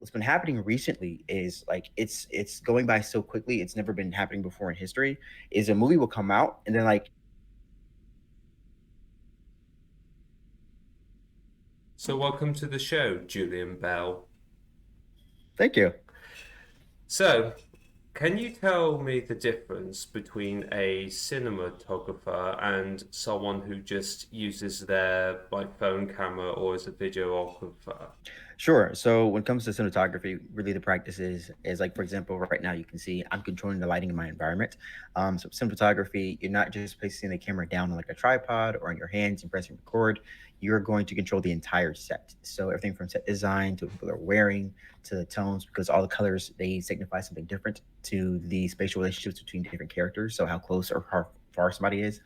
what's been happening recently is like it's going by so quickly. It's never been happening before in history. Is a movie will come out and then like So, welcome to the show, Julian Bell. thank you. So, can you tell me the difference between a cinematographer and someone who just uses their phone camera or as a videographer? Sure. So when it comes to cinematography, really the practice is like for example, right now you can see I'm controlling the lighting in my environment. So cinematography, you're not just placing the camera down on like a tripod or on your hands and pressing record. You're going to control the entire set. So everything from set design to what people are wearing to the tones, because all the colors they signify something different to the spatial relationships between different characters. So how close or how far somebody is.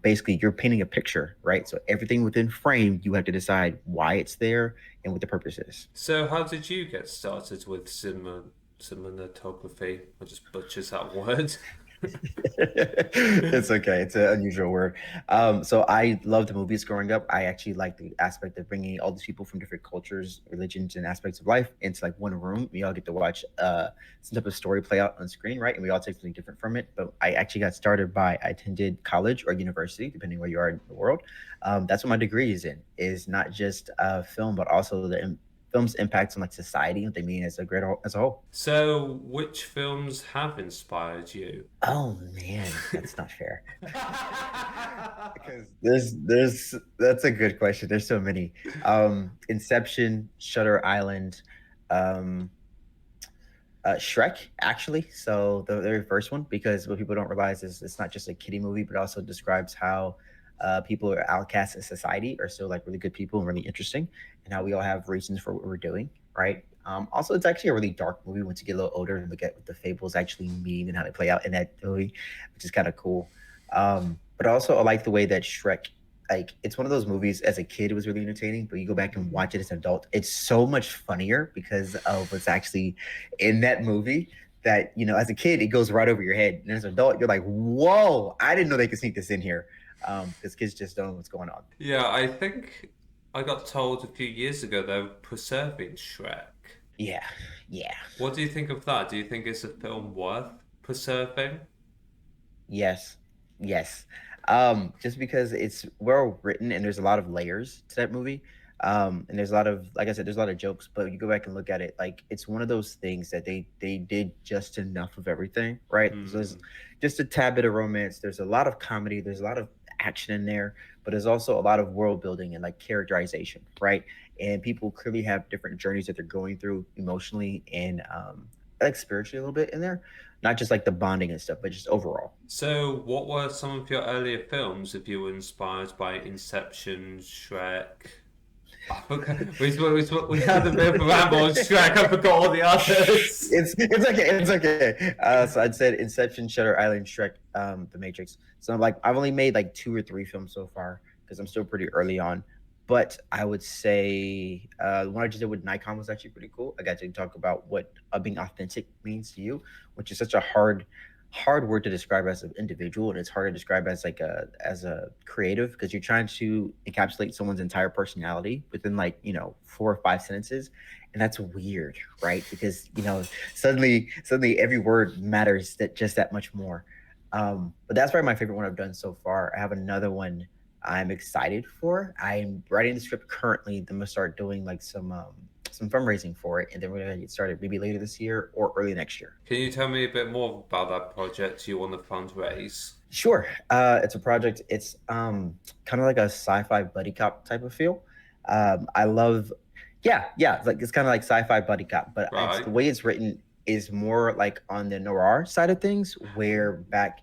Basically, you're painting a picture, right? So everything within frame, you have to decide why it's there and what the purpose is. So, how did you get started with cinematography? I just butchers that word. It's okay. It's an unusual word. So I loved movies growing up. I actually like the aspect of bringing all these people from different cultures, religions, and aspects of life into like one room. We all get to watch some type of story play out on screen, right? And we all take something different from it. But I actually got started by I attended college or university, depending where you are in the world. That's what my degree is in. Is not just film, but also the film's impacts on like society, what they mean as a great as a whole. So, which films have inspired you? Oh man, that's not fair. Because there's that's a good question. There's so many. Inception, Shutter Island, um, Shrek, actually. So the very first one, because what people don't realize is it's not just a kiddie movie, but also describes how people are outcast in society are still like really good people and really interesting, and how we all have reasons for what we're doing, right? Also, it's actually a really dark movie once you get a little older and look at what the fables actually mean and how they play out in that movie, which is kind of cool. But also, I like the way that Shrek, like, it's one of those movies as a kid it was really entertaining, but you go back and watch it as an adult, it's so much funnier because of what's actually in that movie that, as a kid, it goes right over your head. And as an adult, you're like, whoa, I didn't know they could sneak this in here. Because kids just don't know what's going on. Yeah, I think I got told a few years ago they were preserving Shrek. Yeah, yeah. What do you think of that? Do you think it's a film worth preserving? Yes, yes. Just because it's well written and there's a lot of layers to that movie. And there's a lot of, like I said, there's a lot of jokes, but you go back and look at it, like it's one of those things that they did just enough of everything, right? So there's Hmm. just a tad bit of romance. There's a lot of comedy. There's a lot of action in there, but there's also a lot of world building and like characterization, right? And people clearly have different journeys that they're going through emotionally and like spiritually a little bit in there, not just like the bonding and stuff, but just overall. So, what were some of your earlier films if you were inspired by Inception, Shrek? I forgot. We had a bit of a ramble on Shrek. I forgot all the others. It's okay. It's okay. So I'd said Inception, Shutter Island, Shrek, The Matrix. So I'm like I've only made like two or three films so far because I'm still pretty early on. But I would say the one I just did with Nikon was actually pretty cool. I got to talk about what being authentic means to you, which is such a hard word to describe as an individual, and it's hard to describe as like a creative because you're trying to encapsulate someone's entire personality within like 4 or 5 sentences, and that's weird, right? Because suddenly every word matters that just that much more. But that's probably my favorite one I've done so far. I have another one I'm excited for. I'm writing the script currently. Then I'm gonna start doing like some fundraising for it, and then we're gonna get started maybe later this year or early next year. Can you tell me a bit more about that project you want to fundraise? Sure. It's a project. It's kind of like a sci-fi buddy cop type of feel. I love, yeah. It's kind of like sci-fi buddy cop, but it's Right. the way it's written is more like on the noir side of things. Where back,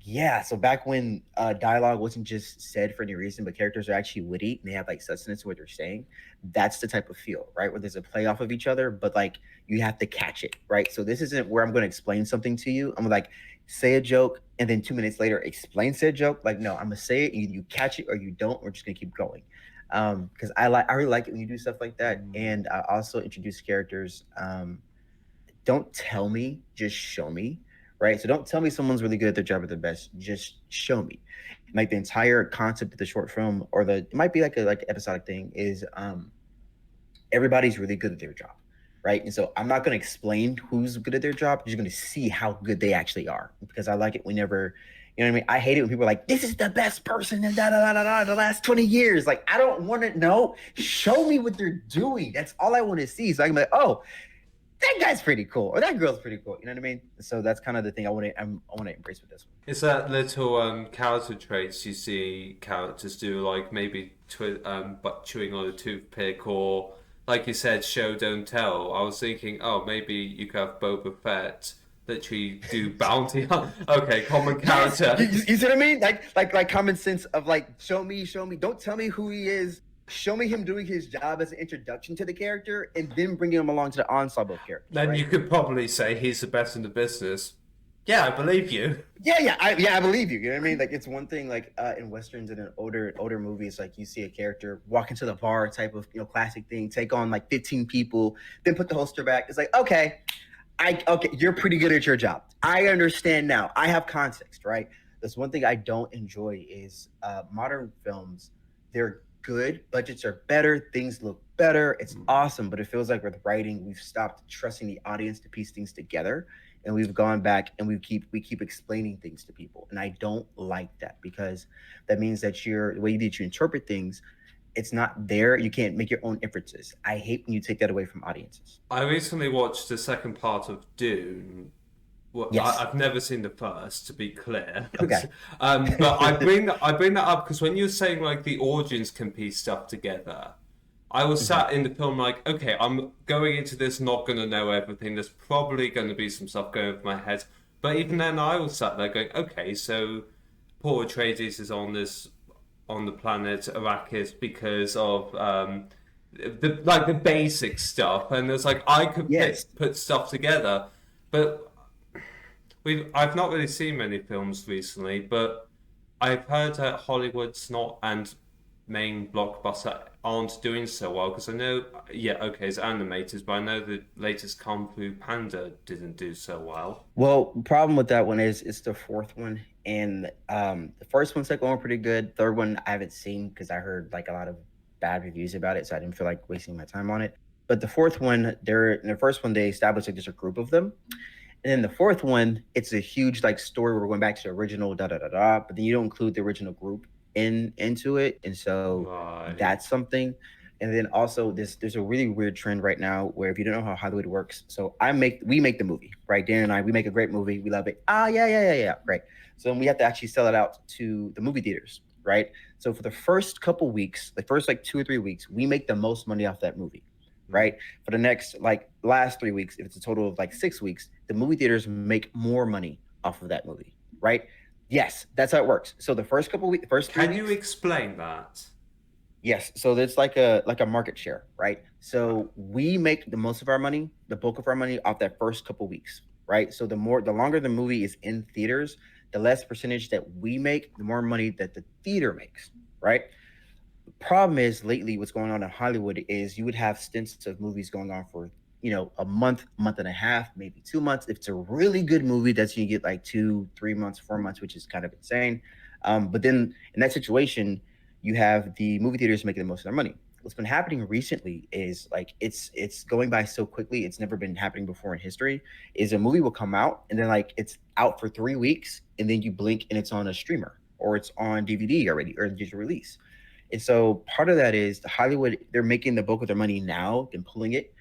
yeah, so back when dialogue wasn't just said for any reason, but characters are actually witty and they have like substance to what they're saying. That's the type of feel, right? Where there's a play off of each other, but like you have to catch it, right? So this isn't where I'm going to explain something to you. I'm like say a joke and then 2 minutes later explain said joke. Like no, I'm gonna say it, you catch it or you don't. We're just gonna keep going. Because I really like it when you do stuff like that, Mm. and I also introduce characters. Don't tell me, just show me, right? So don't tell me someone's really good at their job at their best. Just show me. And like the entire concept of the short film, or it might be like a like episodic thing, is everybody's really good at their job. right? And so I'm not going to explain who's good at their job. You're just going to see how good they actually are, because I like it whenever, you know what I mean? I hate it when people are like, this is the best person in da da da da da the last 20 years. Like, I don't want to know. Show me what they're doing. That's all I want to see. So I can be like, oh, that guy's pretty cool, or that girl's pretty cool. You know what I mean? So that's kind of the thing I want to embrace with this one. Is that little character traits you see characters do, like maybe but chewing on a toothpick, or like you said, show don't tell? I was thinking, oh, maybe you could have Boba Fett literally do bounty hunt. Okay, common Yes, you, character. you see what I mean? Like common sense of like, show me. Don't tell me who he is. Show me him doing his job as an introduction to the character, and then bringing him along to the ensemble of characters, Then right? you could probably say he's the best in the business. Yeah, I believe you. Yeah, I believe you. You know what I mean? Like, it's one thing like in westerns and in older movies, like you see a character walk into the bar type of, classic thing, take on like 15 people, then put the holster back. It's like, okay, okay, you're pretty good at your job. I understand now. I have context, right? That's one thing I don't enjoy is modern films. They're good, budgets are better, things look better, it's awesome, but it feels like with writing, we've stopped trusting the audience to piece things together, and we've gone back and we keep explaining things to people, and I don't like that, because that means that the way that you interpret things, it's not there. You can't make your own inferences. I hate when you take that away from audiences. I recently watched the second part of Dune. Well, Yes. I've never seen the first, to be clear. Okay. But I bring that up because when you're saying like the origins can piece stuff together, I was Mhm. sat in the film like, okay, I'm going into this not going to know everything. There's probably going to be some stuff going over my head. But even then, I was sat there going, okay, so Paul Atreides is on the planet Arrakis because of the basic stuff, and it's like I could Yes. put stuff together, but I've not really seen many films recently, but I've heard that Hollywood's not and main blockbuster aren't doing so well because I know, yeah, okay, it's animated, but I know the latest Kung Fu Panda didn't do so well. Well, problem with that one is it's the fourth one, and the first one, second one were pretty good. Third one I haven't seen because I heard like a lot of bad reviews about it, so I didn't feel like wasting my time on it. But the fourth one, they're in the first one they established like just a group of them, and then the fourth one, it's a huge like story where we're going back to the original da da da da. But then you don't include the original group into it, and so Right. that's something. And then also this there's a really weird trend right now where if you don't know how Hollywood works, so we make the movie, right? Dan and I, we make a great movie, we love it. Ah, yeah, great. So then we have to actually sell it out to the movie theaters, right? So for the first couple weeks, the first like 2 or 3 weeks, we make the most money off that movie, Mm. right? For the next like last 3 weeks, if it's a total of like 6 weeks, the movie theaters make more money off of that movie, right? Yes, that's how it works. So the first couple weeks, first three Can you weeks, explain that? yes. So it's like a market share, right? So we make the most of our money, the bulk of our money off that first couple weeks, right? So the longer the movie is in theaters, the less percentage that we make, the more money that the theater makes, right? Problem is lately what's going on in Hollywood is you would have stints of movies going on for a month and a half, maybe 2 months. If it's a really good movie, that's you get like 2, 3 months, 4 months, which is kind of insane. But then in that situation, you have the movie theaters making the most of their money. What's been happening recently is like it's going by so quickly. It's never been happening before in history. Is a movie will come out and then like it's out for 3 weeks and then you blink and it's on a streamer or it's on DVD already or digital release. And so part of that is the Hollywood, they're making the bulk of their money now than pulling it.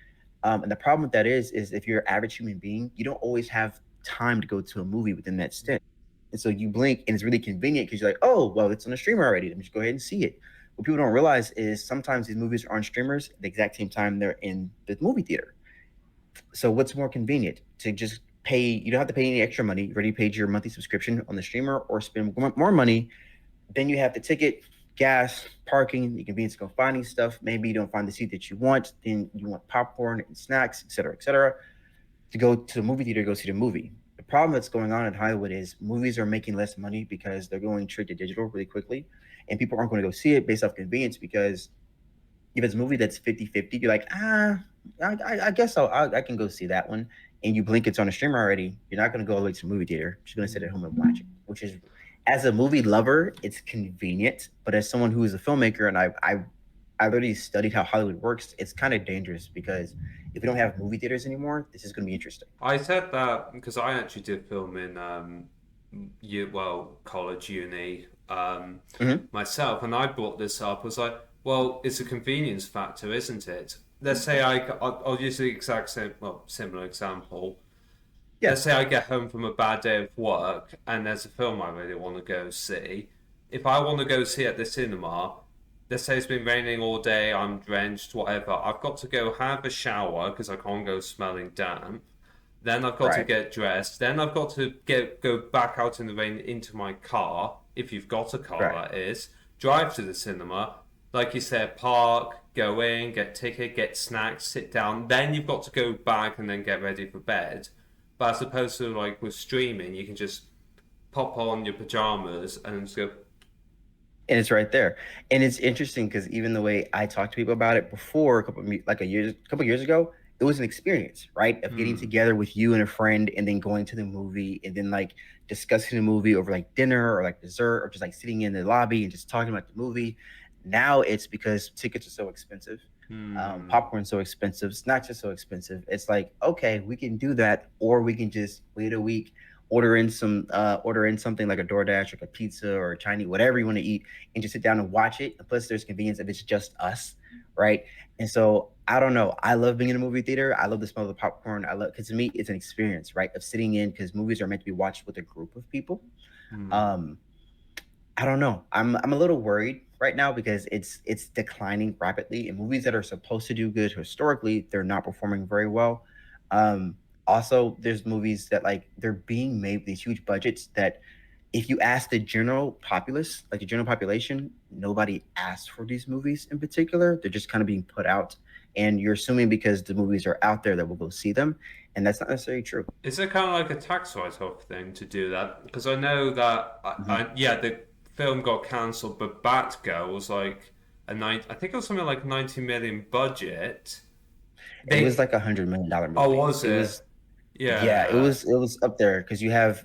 And the problem with that is if you're an average human being, you don't always have time to go to a movie within that stint. And so you blink and it's really convenient because you're like, oh, well, it's on a streamer already. Let me just go ahead and see it. What people don't realize is sometimes these movies are on streamers at the exact same time they're in the movie theater. So what's more convenient to just pay? You don't have to pay any extra money. You already paid your monthly subscription on the streamer or spend more money. Then you have the ticket, gas, parking, the convenience of go finding stuff. Maybe you don't find the seat that you want. Then you want popcorn and snacks, et cetera, to go to the movie theater to go see the movie. The problem that's going on in Hollywood is movies are making less money because they're going straight to digital really quickly. And people aren't going to go see it based off convenience because if it's a movie that's 50-50, you're like, I guess I can go see that one. And you blink, it's on a streamer already. You're not going to go all the way to the movie theater. You're just going to sit at home and watch it, which is, as a movie lover, it's convenient. But as someone who is a filmmaker and I I literally studied how Hollywood works. It's kind of dangerous because if we don't have movie theaters anymore, this is going to be interesting. I said that because I actually did film in college uni Hmm. myself, and I brought this up. I was like, well, it's a convenience factor, isn't it? Let's say I'll use the exact same, well, similar example. Yeah, Let's say I get home from a bad day of work and there's a film I really want to go see. If I want to go see at the cinema, let's say it's been raining all day, I'm drenched, whatever. I've got to go have a shower because I can't go smelling damp. Then I've got to right, get dressed. Then I've got to go back out in the rain into my car, if you've got a car, right. that is. Drive to the cinema, like you said, park, go in, get ticket, get snacks, sit down. Then you've got to go back and then get ready for bed. But as opposed to like with streaming, you can just pop on your pajamas and just go. And it's right there. And it's interesting because even the way I talked to people about it before, a couple years ago, it was an experience, right? Of getting Hmm. together with you and a friend and then going to the movie and then like discussing the movie over like dinner or like dessert or just like sitting in the lobby and just talking about the movie. Now it's because tickets are so expensive. Hmm. Popcorn's so expensive, snacks are so expensive. It's like, okay, we can do that, or we can just wait a week, order in something like a DoorDash, like a pizza or a Chinese, whatever you want to eat, and just sit down and watch it. And plus, there's convenience if it's just us, right? And so I don't know. I love being in a movie theater. I love the smell of the popcorn. I love because to me it's an experience, right? Of sitting in because movies are meant to be watched with a group of people. Hmm. Um, I don't know. I'm a little worried right now because it's declining rapidly, and movies that are supposed to do good historically, they're not performing very well. Um, Also, there's movies that like they're being made with these huge budgets that if you ask the general populace, like the general population, nobody asks for these movies in particular. They're just kind of being put out, and you're assuming because the movies are out there that we'll go see them, and that's not necessarily true. Is it kind of like a tax write-off thing to do that? Because I know that, Mhm. yeah, the film got cancelled, but Batgirl was like I think it was something like 90 million budget. It was They, like $100 million oh, movie. was It it? was Yeah, Yeah. it was up there because you have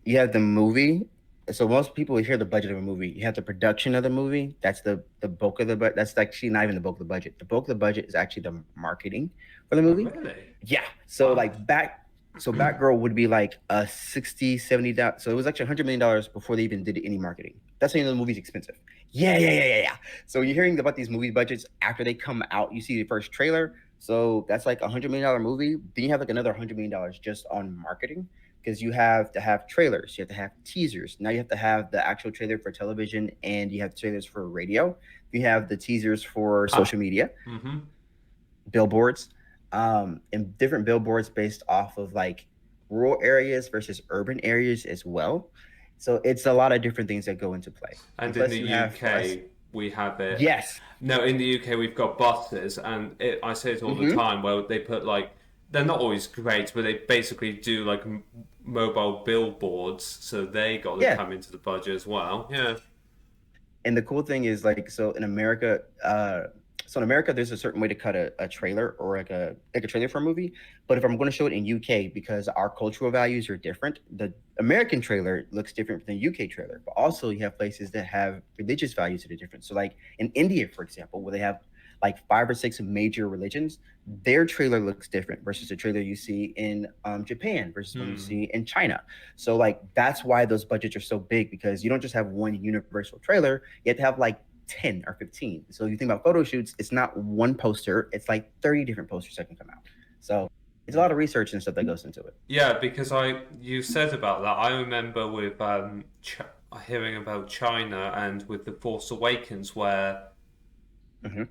the movie. So most people hear the budget of a movie. You have the production of the movie. That's the bulk of the but that's actually not even the bulk of the budget. The bulk of the budget is actually the marketing for the Oh, movie. really? Yeah. So Wow. like Batgirl would be like a 60, 70. So it was actually $100 million before they even did any marketing. That's how you know the movie's expensive. Yeah. So you're hearing about these movie budgets after they come out. You see the first trailer. So that's like $100 million movie. Then you have like another $100 million just on marketing because you have to have trailers, you have to have teasers. Now you have to have the actual trailer for television, and you have trailers for radio. You have the teasers for Ah. social media, Mm-hmm. billboards, and different billboards based off of like rural areas versus urban areas as well. So it's a lot of different things that go into play. And And in the plus, you have for us, UK, we have it. yes. No, in the UK, we've got buses, and I say it all the Hmm. time. Where they put like they're not always great, but they basically do like mobile billboards, so they got to Yeah. come into the budget as well. Yeah. And the cool thing is like so in America there's a certain way to cut a trailer or like a trailer for a movie. But if I'm going to show it in UK because our cultural values are different, the American trailer looks different than the UK trailer. But also you have places that have religious values that are different. So like in India, for example, where they have like five or six major religions, their trailer looks different versus the trailer you see in Japan versus one you Hmm. see in China. So like that's why those budgets are so big because you don't just have one universal trailer, you have to have like 10 or 15. So you think about photo shoots, it's not one poster, it's like 30 different posters that can come out. So it's a lot of research and stuff that goes into it. Yeah, because you said about that. I remember with hearing about China and with the Force Awakens, where Hmm.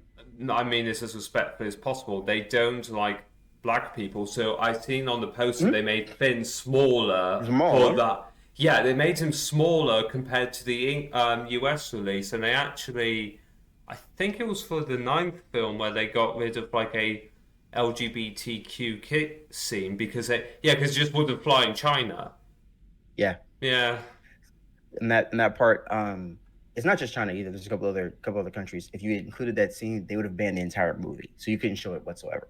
I mean this as respectfully as possible. They don't like black people, so I seen on the poster they Hmm. made Finn smaller for Smaller. that. Yeah, they made him smaller compared to the US release, and they actually, I think it was for the ninth film where they got rid of like a LGBTQ kid scene because because it just wouldn't fly in China. Yeah. Yeah. And that part, it's not just China either. There's a couple other countries. If you included that scene, they would have banned the entire movie. So you couldn't show it whatsoever.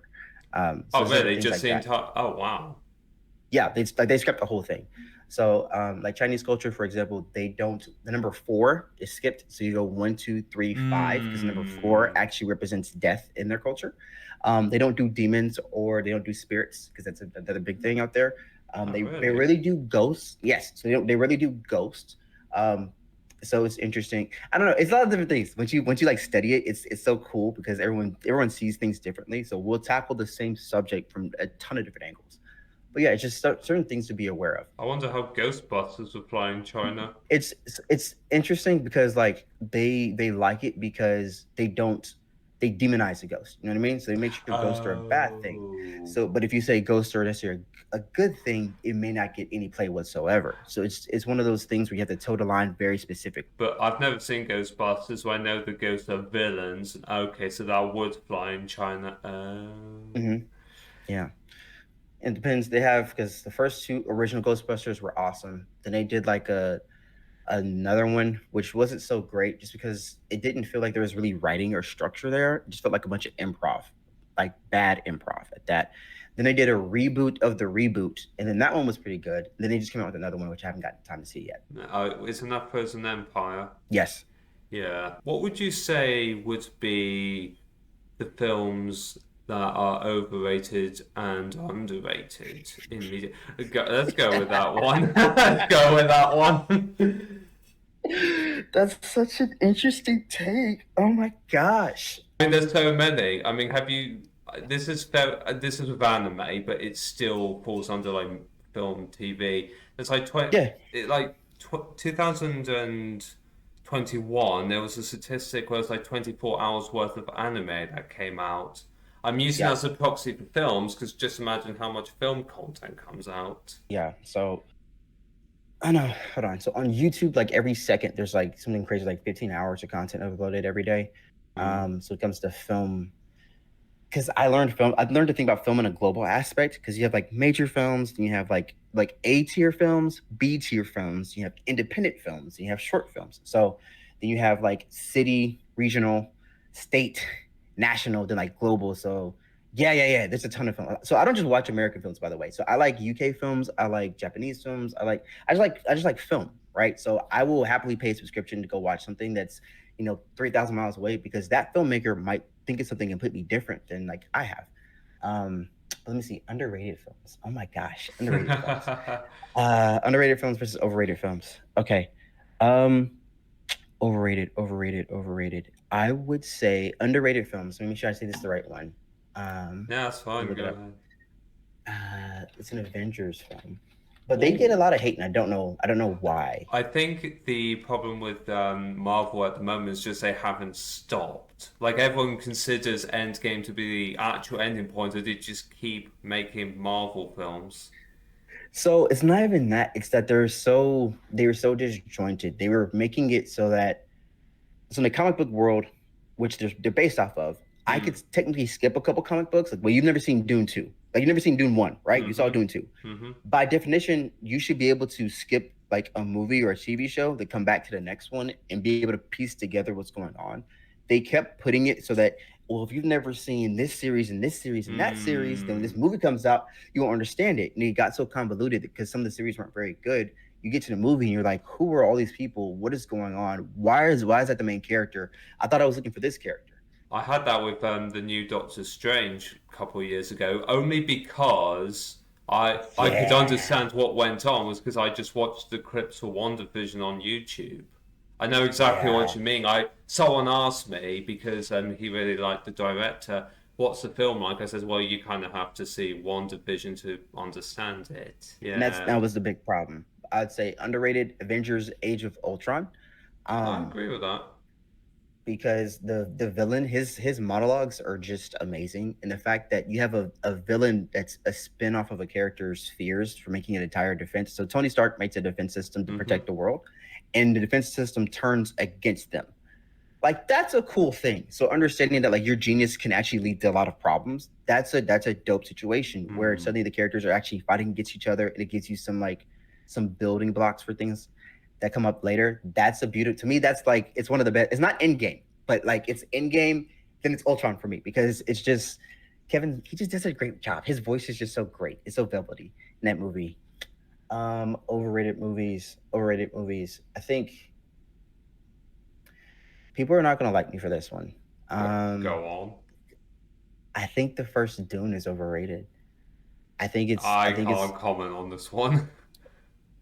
So Oh, there's certain really? things Just like the that. entire. Oh, wow. Yeah, they scrapped the whole thing. So like Chinese culture, for example, they don't the number four is skipped. So you go one, two, three, five, because number four Hmm. actually represents death in their culture. They don't do demons or they don't do spirits because another big thing out there. Oh, They really? really do ghosts. Yes, so they really do ghosts. Um, so it's interesting. I don't know. It's a lot of different things. Once you like study it, it's so cool because everyone sees things differently. So we'll tackle the same subject from a ton of different angles. But yeah, it's just certain things to be aware of. I wonder how Ghostbusters would fly in China. It's interesting because like they like it because they demonize the ghost. You know what I mean? So they make sure ghosts are a bad thing. Oh. So, but if you say ghosts are necessarily a good thing, it may not get any play whatsoever. So it's one of those things where you have to toe the line very specifically. But I've never seen Ghostbusters, so I know the ghosts are villains. Okay, so that would fly in China. Hmm. Yeah. It depends. They have because the first two original Ghostbusters were awesome. Then they did like another one which wasn't so great just because it didn't feel like there was really writing or structure there. It just felt like a bunch of improv, like bad improv at that. Then they did a reboot of the reboot, and then that one was pretty good. Then they just came out with another one which I haven't gotten time to see yet. Isn't that Frozen Empire? Yes. Yeah. What would you say would be the films that are overrated and underrated in media? Let's go with that one. Let's go with that one. That's such an interesting take. Oh my gosh. I mean, there's so many. I mean, have you? This is with anime, but it still falls under like film, TV. There's like Yeah. 2021. There was a statistic where it's like 24 hours worth of anime that came out. I'm using that Yeah. as a proxy for films because just imagine how much film content comes out. Yeah. So I know. Hold on. So on YouTube, like every second, there's like something crazy, like 15 hours of content uploaded every day. Mm. So it comes to film because I learned film. I learned to think about film in a global aspect because you have like major films, and you have like A tier films, B tier films, you have independent films, and you have short films. So then you have like city, regional, state, national, then like global. So yeah. There's a ton of films. So I don't just watch American films, by the way. So I like UK films. I like Japanese films. I just like film, right? So I will happily pay a subscription to go watch something that's 3,000 miles away because that filmmaker might think it's something completely different than like I have. Let me see. Underrated films. Oh my gosh, underrated films. Underrated films versus overrated films. Okay. Um, overrated. I would say underrated films. Let me make sure I say this the right one. Yeah, that's Let me fine. look Go it up. ahead. It's an Avengers film, but they get a Oh. lot of hate, and I don't know. I don't know why. I think the problem with Marvel at the moment is just they haven't stopped. Like everyone considers Endgame to be the actual ending point, or they just keep making Marvel films. So it's not even that. It's that they were so disjointed. They were making it so in the comic book world, which they're based off of, I Hmm. could technically skip a couple comic books. Like, well, you've never seen Dune 2. Like, you've never seen Dune 1, right? You saw Mm-hmm. Dune 2. Mm-hmm. By definition, you should be able to skip like a movie or a TV show to come back to the next one and be able to piece together what's going on. They kept putting it so that, well, if you've never seen this series and this series and that series, then when this Mm. movie comes out, you won't understand it. And it got so convoluted because some of the series weren't very good. You get to the movie and you're like, who are all these people? What is going on? Why is that the main character? I thought I was looking for this character. I had that with the new Doctor Strange a couple of years ago, only because I could Yeah. understand what went on was because I just watched the clips for WandaVision on YouTube. I know exactly what Yeah. you mean. I Someone asked me because he really liked the director. What's the film like? I said, well, you kind of have to see WandaVision to understand it. And Yeah, that was the big problem. I'd say underrated Avengers Age of Ultron. I Um, agree with that. because the villain, his monologues are just amazing. And the fact that you have a villain that's a spin-off of a character's fears for making an entire defense. So Tony Stark makes a defense system to Hmm. protect the world, and the defense system turns against them. Like that's a cool thing. So understanding that like your genius can actually lead to a lot of problems, that's a dope situation where Hmm. suddenly the characters are actually fighting against each other and it gives you some building blocks for things that come up later. That's a beauty to me. That's like it's one of the best. It's not in game, but like it's in game, then it's Ultron for me because it's just Kevin, he just does a great job. His voice is just so great. It's so velvety in that movie. Overrated movies. Overrated movies. I think people are not gonna like me for this one. Um, Go on. I think the first Dune is overrated. I think it's. I I think it's. can't comment on this one.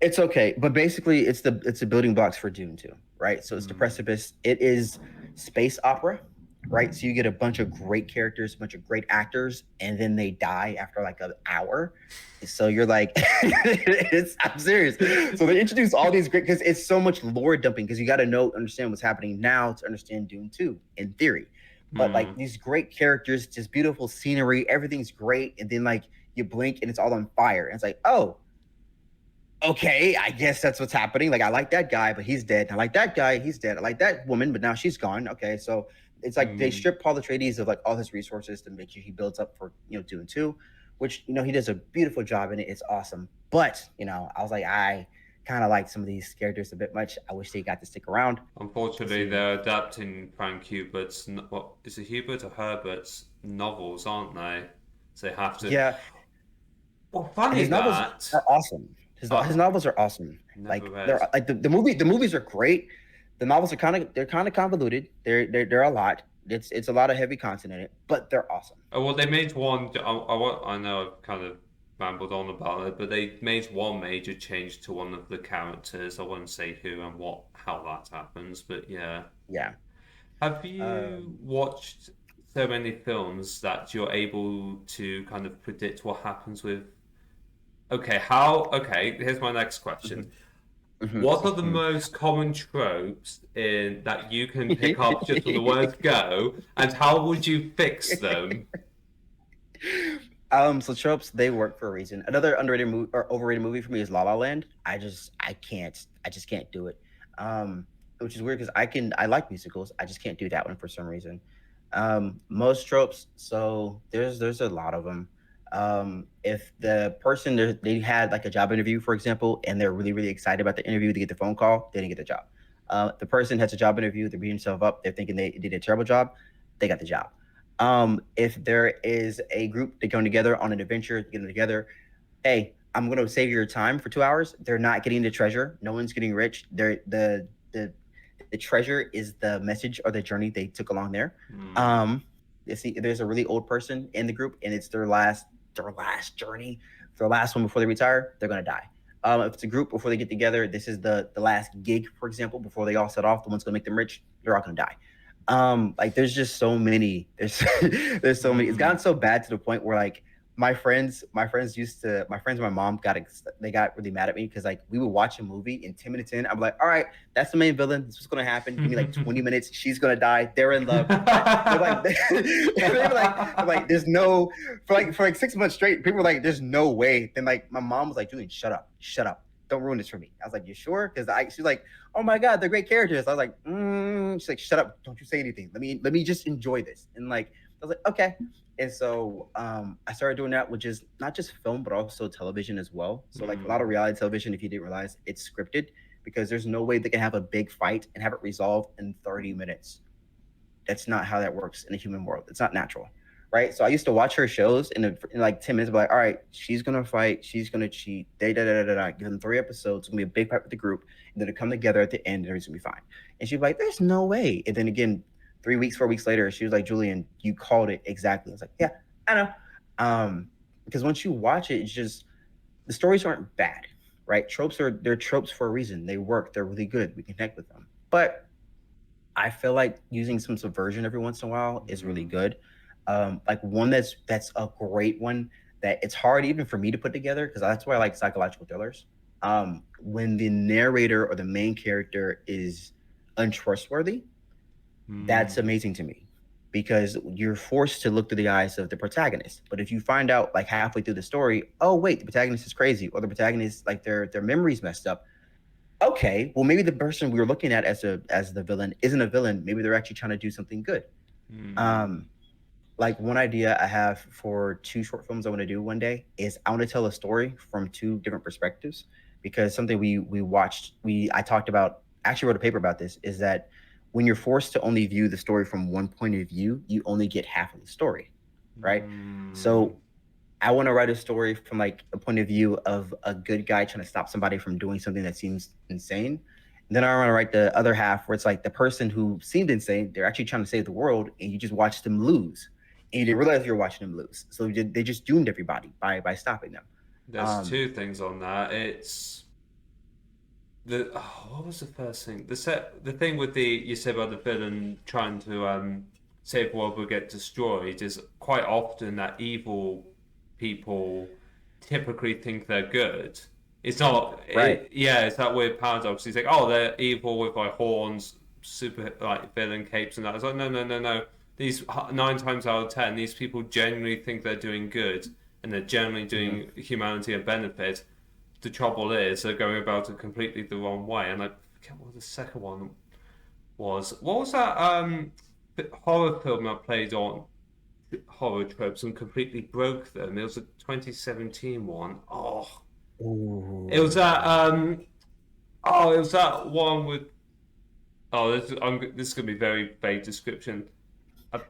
It's okay, but basically, it's the building blocks for Dune 2, right? So it's the Hmm. precipice. It is space opera, right? So you get a bunch of great characters, a bunch of great actors, and then they die after like an hour. So you're like, I'm serious. So they introduce all these great because it's so much lore dumping because you got to know, understand what's happening now to understand Dune 2 in theory. But like Hmm. these great characters, just beautiful scenery, everything's great, and then like you blink and it's all on fire. And it's like, oh, okay, I guess that's what's happening. Like, I like that guy, but he's dead. I like that guy, he's dead. I like that woman, but now she's gone. Okay, so it's like they Hmm. strip Paul Atreides of like all his resources to make sure he builds up for doing two, which he does a beautiful job in it. It's awesome, but I was like, I kind of like some of these characters a bit much. I wish they got to stick around to Unfortunately, see. they're adapting Frank Hubert's, what is it, Hubert or Herbert's novels, aren't they? So they have to. Yeah, Well, and funny his novels that. are awesome. His Oh, novels are awesome. never Like they're read. like the movies are great. The novels are kind of convoluted. They're a lot. It's a lot of heavy content in it, but they're awesome. Oh, well, they made one. I know I've kind of rambled on about it, but they made one major change to one of the characters. I won't say who and how that happens, but yeah. Yeah. Have you Um, watched so many films that you're able to kind of predict what happens with? Okay, how? Okay, here's my next question. mhm, mhm, What are the mhm. most common tropes in that you can pick up just from the word go, and how would you fix them? So tropes they work for a reason. Another underrated movie or overrated movie for me is La La Land. I just can't do it. Which is weird because I like musicals. I just can't do that one for some reason. Most tropes. So there's a lot of them. If the person they had like a job interview, for example, and they're really excited about the interview, they get the phone call, they didn't get the job. The person has a job interview, they're beating themselves up, they're thinking they did a terrible job, they got the job. If there is a group that come together on an adventure, getting together, hey, I'm going to save your time for 2 hours. They're not getting the treasure. No one's getting rich. The treasure is the message or the journey they took along there. Hmm. Um, you see, there's a really old person in the group, and it's their last journey, their last one before they retire. They're gonna die. If it's a group before they get together, this is the last gig, for example, before they all set off. The one's gonna make them rich. They're all gonna die. Like there's just so many. There's so many. It's gotten Hmm. so bad to the point where like my friends and my mom they got really mad at me because like we would watch a movie and 10 minutes in I'm like, all right, that's the main villain, this is what's gonna happen, give me like 20 minutes, she's gonna die, they're in love, they're like they're like there's no for like 6 months straight people were like there's no way, then like my mom was like, Julian, shut up, don't ruin this for me. I was like, you sure? Because she's like, oh my god, they're great characters. I was like, she's like, shut up, don't you say anything, let me just enjoy this. And like I was like, okay. And so I started doing that, which is not just film, but also television as well. So like a lot of Hmm. reality television, if you didn't realize, it's scripted because there's no way they can have a big fight and have it resolved in 30 minutes. That's not how that works in a human world. It's not natural, right? So I used to watch her shows in like 10 minutes, be like, all right, she's gonna fight, she's gonna cheat, da. Give them 3 episodes, it's gonna be a big fight with the group, and then to come together at the end, and everything's gonna be fine. And she'd be like, there's no way. And then again, 3 weeks, 4 weeks later, she was like, Julian, you called it exactly. I was like, yeah, I know. Because once you watch it, it's just the stories aren't bad, right? They're tropes for a reason. They work. They're really good. We connect with them. But I feel like using some subversion every once in a while is really Hmm. good. Like one that's a great one that it's hard even for me to put together because that's why I like psychological thrillers. When the narrator or the main character is untrustworthy, that's Hmm. amazing to me because you're forced to look through the eyes of the protagonist. But if you find out like halfway through the story, oh wait, the protagonist is crazy, or the protagonist like their memory's messed up, okay, well maybe the person we were looking at as the villain isn't a villain. Maybe they're actually trying to do something good. Hmm. Um, like one idea I have for two short films I want to do one day is I want to tell a story from two different perspectives because something we watched we I talked about, actually wrote a paper about this, is that when you're forced to only view the story from one point of view, you only get half of the story. right? Mm, So I want to write a story from like a point of view of a good guy trying to stop somebody from doing something that seems insane. And then I want to write the other half where it's like the person who seemed insane, they're actually trying to save the world, and you just watch them lose, and you didn't realize you're watching them lose. So they just doomed everybody by stopping them. there's Um, two things on that. It's the what was the first thing? The thing with the you said about the villain trying to save the world will get destroyed is quite often that evil people typically think they're good. It's not right. yeah, it's that weird paradox. He's like, oh, they're evil with like horns, super like villain capes and that. It's like no. These 9 times out of 10, these people genuinely think they're doing good and they're generally Mhm. doing humanity a benefit. The trouble is they're going about it completely the wrong way. And I forget what the second one was. What was that horror film I played on horror tropes and completely broke them? It was a 2017 one. Oh, it was that Ooh. it was that one with this is gonna be very vague description. A,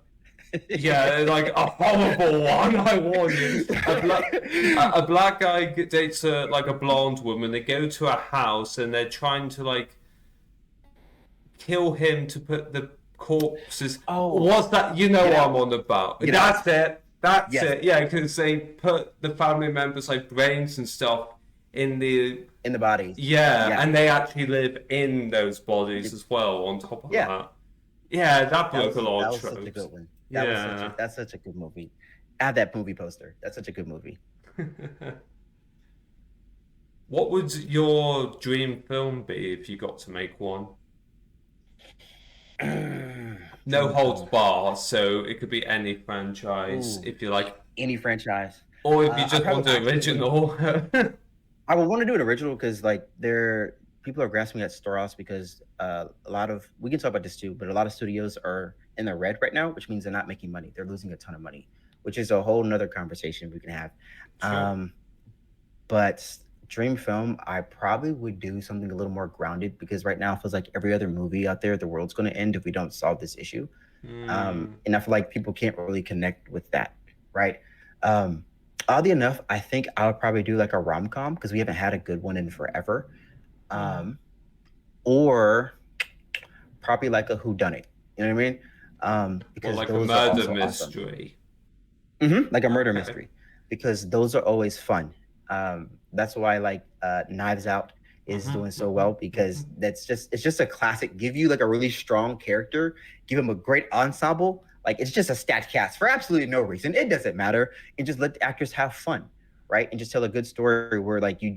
yeah, like a horrible one. I warn you. A black guy dates like a blonde woman. They go to a house and they're trying to like kill him to put the corpses. Oh, What's that? You know Get what I'm Out. on about. Get Out. That's it. That's Yes, it. Yeah, because they put the family members like brains and stuff in the in the bodies. yeah, Yeah. and they actually live in those bodies It- as well. On top of yeah. that, yeah, that broke a lot That of was such a good tropes. one. Yeah. That's such a good movie. Add that movie poster. That's such a good movie. What would your dream film be if you got to make one? No Dream holds film. barred, so it could be any franchise Ooh, if you like, any franchise. or if you just I want the actually would. original. I would want to do an original because like they're people are grasping at straws because a lot of we can talk about this too, but a lot of studios are in the red right now, which means they're not making money. They're losing a ton of money, which is a whole nother conversation we can have. Sure. Um, but dream film, I probably would do something a little more grounded because right now it feels like every other movie out there, the world's going to end if we don't solve this issue. Hmm. And I feel like people can't really connect with that, right? Um, Oddly enough, I think I would probably do like a rom com because we haven't had a good one in forever. Um, or probably like a who done it. You know what I mean? Well, Because like a those are murder also awesome. mystery. Like a murder Okay. mystery, because those are always fun. That's why like Knives Out is doing so well because it's just a classic. Give you like a really strong character, give him a great ensemble. Like it's just a stat cast for absolutely no reason. It doesn't matter, and just let the actors have fun, right? And just tell a good story where like you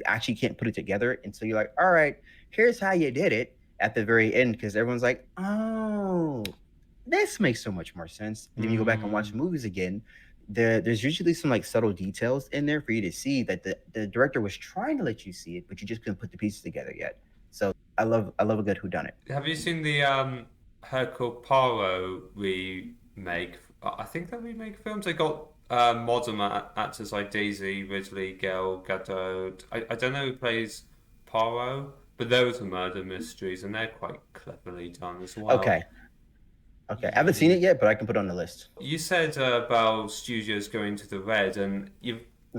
actually can't put it together until you're like, all right, here's how you did it at the very end, because everyone's like, oh, this makes so much more sense. And then you go back and watch Hmm. movies again. There's usually some like subtle details in there for you to see that the director was trying to let you see it, but you just couldn't put the pieces together yet. So I love a good whodunit. Have you seen the Hercule Poirot remake? I think they remake films. They got modern actors like Daisy Ridley, Gal Gadot. I don't know who plays Poirot, but those are murder mysteries, and they're quite cleverly done as well. Okay, okay. I haven't seen it yet, but I can put it on the list. You said about studios going to the red, and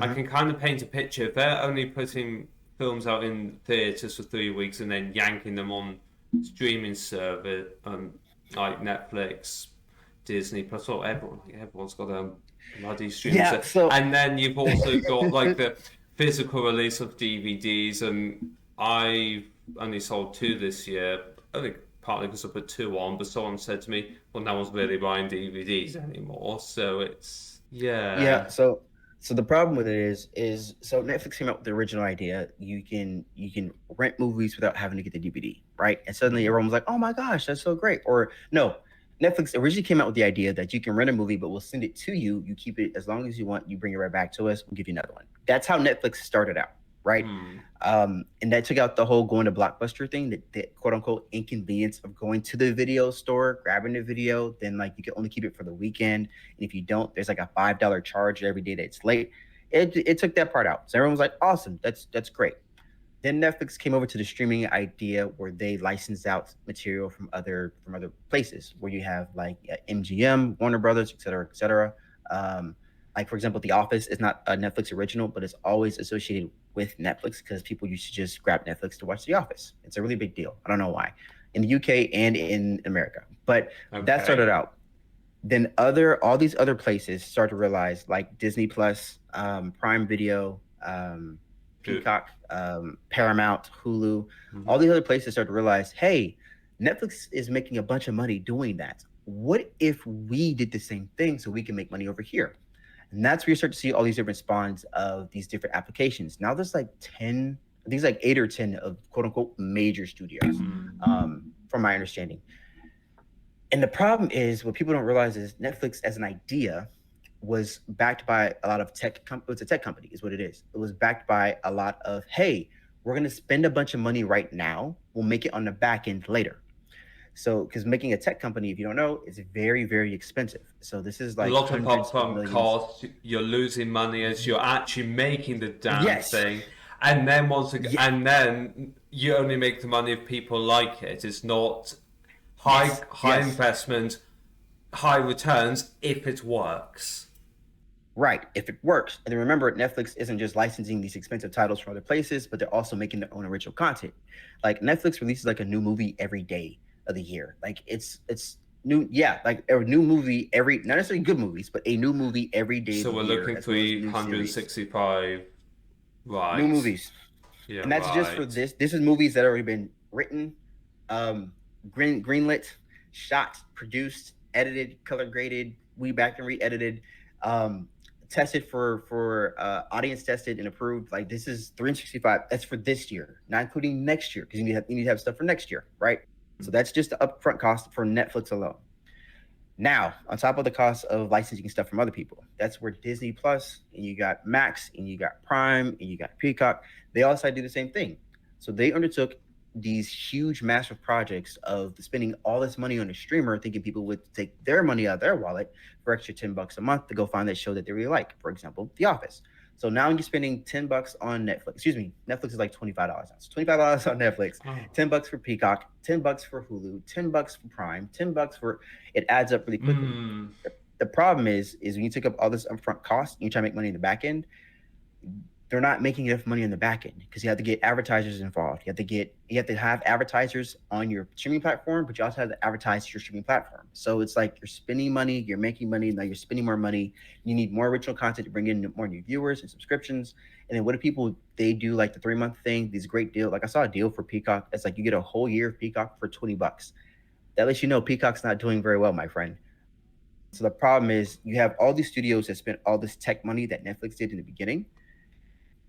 I Hmm. can kind of paint a picture. If they're only putting films out in theaters for 3 weeks and then yanking them on streaming service, like Netflix, Disney Plus, or everyone's got a bloody streaming Yeah. service, and then you've also got like the physical release of DVDs, and I've only sold two this year. Only partly because I put two on, but someone said to me, "Well, no one's really buying DVDs anymore." So it's Yeah, yeah. so the problem with it is so Netflix came out with the original idea. You can rent movies without having to get the DVD, right? And suddenly Mhm. everyone was like, "Oh my gosh, that's so great!" Or no, Netflix originally came out with the idea that you can rent a movie, but we'll send it to you. You keep it as long as you want. You bring it right back to us. We'll give you another one. That's how Netflix started out, right? Hmm. And that took out the whole going to Blockbuster thing, the quote unquote inconvenience of going to the video store, grabbing the video, then like you can only keep it for the weekend. And if you don't, there's like a $5 charge every day that it's late. It took that part out. So everyone was like, awesome, that's great. Then Netflix came over to the streaming idea where they licensed out material from other places where you have like MGM, Warner Brothers, et cetera, et cetera. Um, like for example, The Office is not a Netflix original, but it's always associated with Netflix because people used to just grab Netflix to watch The Office. It's a really big deal. I don't know why in the UK and in America, but that started Okay. out. Then other all these other places start to realize, like Disney Plus, Prime Video, Good. Peacock, Paramount, Hulu, all Hmm. these other places start to realize, hey, Netflix is making a bunch of money doing that. What if we did the same thing so we can make money over here? And that's where you start to see all these different spawns of these different applications. Now there's like 10, I think it's like 8 or 10 of quote unquote major studios, from my understanding. And the problem is what people don't realize is Netflix as an idea was backed by a lot of it's a tech company is what it is. It was backed by a lot of, hey, we're going to spend a bunch of money right now. We'll make it on the back end later. So, because making a tech company, if you don't know, is very, very expensive. So this is A like lot of hundreds of upfront millions. costs. You're losing money as you're actually making the damn Yes. thing, and then Yeah. and then you only make the money if people like it. It's not Yes. high Yes. investment, high returns if it works. Right. If it works. And then remember, Netflix isn't just licensing these expensive titles from other places, but they're also making their own original content. Like Netflix releases like a new movie every day of the year. Like it's new, yeah, like a new movie every, not necessarily good movies, but a new movie every day of So the we're year, looking as well as new series. 365. New Right. movies. Yeah, And that's just for right. this. This is movies that have already been written, greenlit, shot, produced, edited, color graded, we back and re-edited, um, tested for audience tested and approved. Like this is 365. That's for this year, not including next year, because you need to have stuff for next year, right? So that's just the upfront cost for Netflix alone. Now, on top of the cost of licensing stuff from other people, that's where Disney Plus and you got Max and you got Prime and you got Peacock, they also do the same thing. So they undertook these huge, massive projects of spending all this money on a streamer, thinking people would take their money out of their wallet for extra $10 a month to go find that show that they really like. For example, The Office. So now you're spending $10 on Netflix. Excuse me, Netflix is like $25 now. So $25 on Netflix, Oh. $10 for Peacock, $10 for Hulu, $10 for Prime, $10 for, it adds up really quickly. Hmm. The problem is when you take up all this upfront cost and you try to make money in the back end, they're not making enough money in the back end because you have to get advertisers involved. You have to have advertisers on your streaming platform, but you also have to advertise your streaming platform. So it's like you're spending money, you're making money, now you're spending more money. You need more original content to bring in more new viewers and subscriptions. And then what do people, they do like the 3 month thing, these great deals. Like I saw a deal for Peacock. It's like you get a whole year of Peacock for $20. That lets you know Peacock's not doing very well, my friend. So the problem is you have all these studios that spent all this tech money that Netflix did in the beginning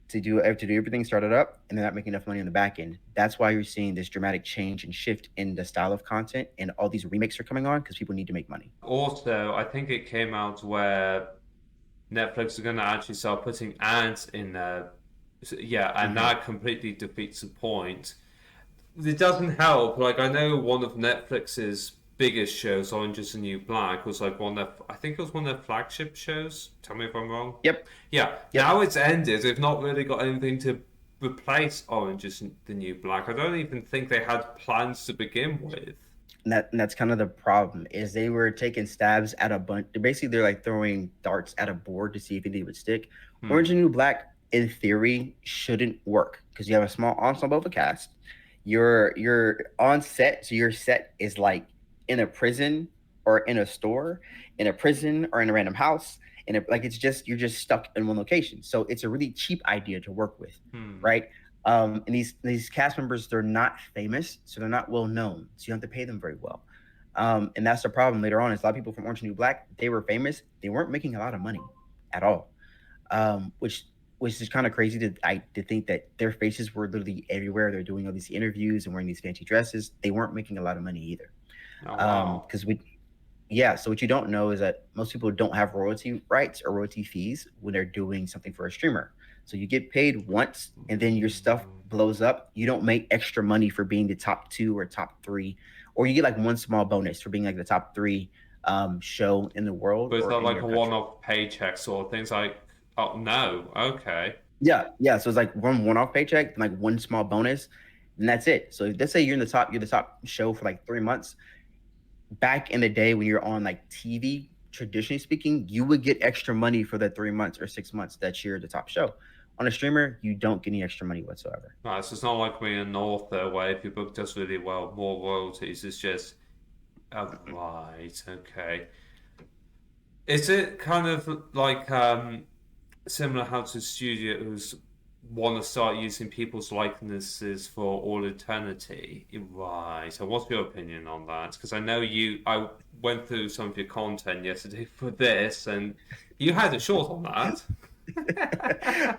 to do everything started up, and they're not making enough money on the back end. That's why you're seeing this dramatic change and shift in the style of content, and all these remakes are coming on because people need to make money. Also, I think it came out where Netflix is going to actually start putting ads in there. So, yeah, and Mm-hmm. that completely defeats the point. It doesn't help. Like, I know one of Netflix's biggest shows, Orange is the New Black, was like one of their, I think it was one of their flagship shows. Tell me if I'm wrong. Yep. Yeah, Yep. now it's ended. They've not really got anything to replace Orange is the New Black. I don't even think they had plans to begin with. And that's kind of the problem is they were taking stabs at a bunch. Basically, they're like throwing darts at a board to see if anything would stick. Orange Hmm. and New Black, in theory, shouldn't work because you have a small ensemble of a cast. You're on set, so your set is like in a prison or in a store, in a prison or in a random house, and like it's just you're just stuck in one location. So it's a really cheap idea to work with, Hmm. right? And these cast members, they're not famous, so they're not well known. So you have to pay them very well. And that's the problem later on. Is a lot of people from Orange and New Black, they were famous, they weren't making a lot of money at all. Which is kind of crazy to think that their faces were literally everywhere. They're doing all these interviews and wearing these fancy dresses. They weren't making a lot of money either. Oh, wow. Because we Yeah, so what you don't know is that most people don't have royalty rights or royalty fees when they're doing something for a streamer. So you get paid once and then your stuff blows up. You don't make extra money for being the top two or top three, or you get like one small bonus for being like the top three show in the world But it's or not in like your a country. one-off paycheck sort of things like, oh no, okay. Yeah, yeah. So it's like one-off paycheck, and like one small bonus, and that's it. So let's say you're the top show for like 3 months. Back in the day when you're on like TV traditionally speaking, you would get extra money for the 3 months or 6 months that you're the top show. On a streamer, you don't get any extra money whatsoever. Right, so it's not like being an author where if your book does really well, more royalties. It's just, oh, right, okay. Is it kind of like similar how to studios want to start using people's likenesses for all eternity? Right. So, what's your opinion on that? Because I went through some of your content yesterday for this, and you had a short on that.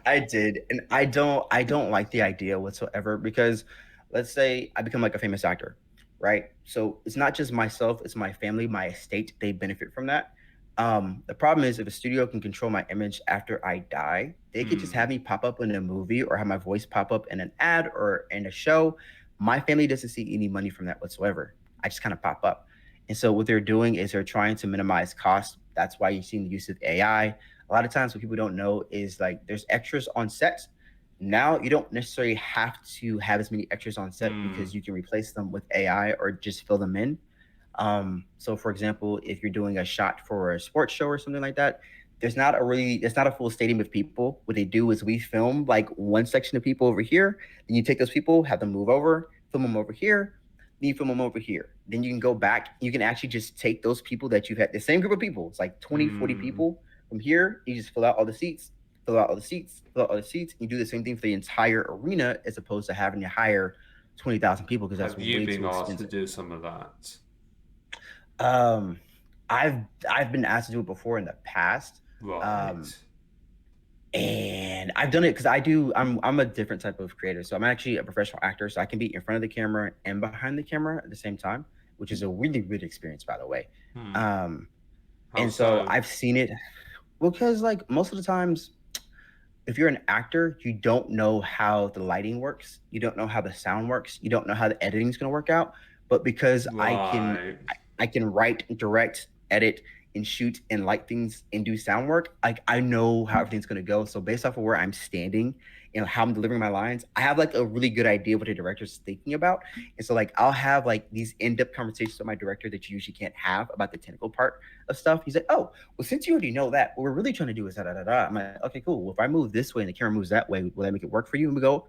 I did, and I don't like the idea whatsoever because let's say I become like a famous actor, right? So it's not just myself, it's my family, my estate, they benefit from that. The problem is if a studio can control my image after I die, they could just have Hmm. me pop up in a movie or have my voice pop up in an ad or in a show. My family doesn't see any money from that whatsoever. I just kind of pop up. And so what they're doing is they're trying to minimize costs. That's why you've seen the use of AI. A lot of times what people don't know is like there's extras on set. Now you don't necessarily have to have as many extras on set Hmm. because you can replace them with AI or just fill them in. So for example, if you're doing a shot for a sports show or something like that, there's not a full stadium of people. What they do is we film like one section of people over here, then you take those people, have them move over, film them over here, then you film them over here. Then you can go back, you can actually just take those people that you've had, the same group of people, it's like 20, 40 Hmm. people from here, you just fill out all the seats, fill out all the seats, fill out all the seats, and you do the same thing for the entire arena as opposed to having to hire 20,000 people because that's Have you way been too asked to expensive. do some of that? Um, I've been asked to do it before in the past, um, Right. and I've done it because I'm a different type of creator. So I'm actually a professional actor, so I can be in front of the camera and behind the camera at the same time, which is a really good experience, by the way. Hmm. Um, How and so so? I've seen it because like most of the times if you're an actor, you don't know how the lighting works, you don't know how the sound works, you don't know how the editing is going to work out. But because Right. I can write, direct, edit, and shoot and light things and do sound work, like I know how everything's going to go. So based off of where I'm standing and how I'm delivering my lines, I have like a really good idea what the director's thinking about. And so like I'll have like these in-depth conversations with my director that you usually can't have about the technical part of stuff. He's like, oh, well, since you already know that, what we're really trying to do is da da da da. I'm like, okay, cool. Well, if I move this way and the camera moves that way, will that make it work for you? And we go,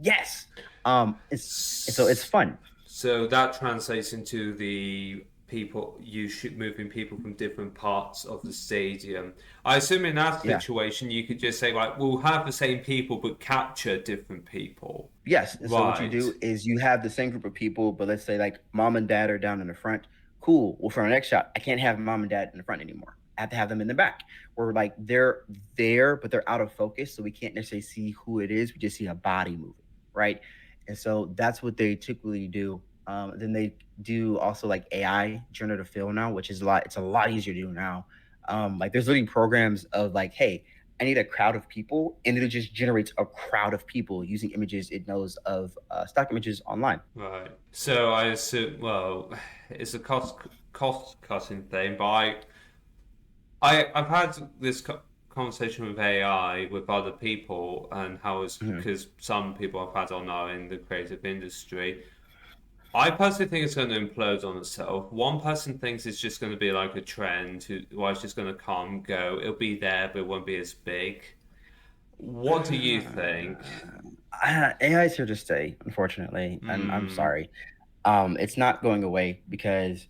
yes. And so it's S- fun. So that translates into the people you shoot moving people from different parts of the stadium. I assume in that Yeah. situation you could just say like we'll have the same people but capture different people. Yes. And so what you Right. do is you have the same group of people, but let's say like mom and dad are down in the front. Cool. Well, for our next shot, I can't have mom and dad in the front anymore. I have to have them in the back. Where like they're there, but they're out of focus, so we can't necessarily see who it is. We just see a body moving, right? And so that's what they typically do. Then they do also like AI generative fill now, which is a lot. It's a lot easier to do now. Like there's literally programs of like, hey, I need a crowd of people, and it just generates a crowd of people using images it knows of stock images online. Right. So I assume well it's a cost cutting thing, but I've had this conversation with AI with other people and how it's Mhm. because some people I've had on are in the creative industry. I personally think it's going to implode on itself. One person thinks it's just going to be like a trend, well, it's just going to come, go. It'll be there, but it won't be as big. What do you think? AI is here to stay, unfortunately, and I'm Hmm. sorry. It's not going away because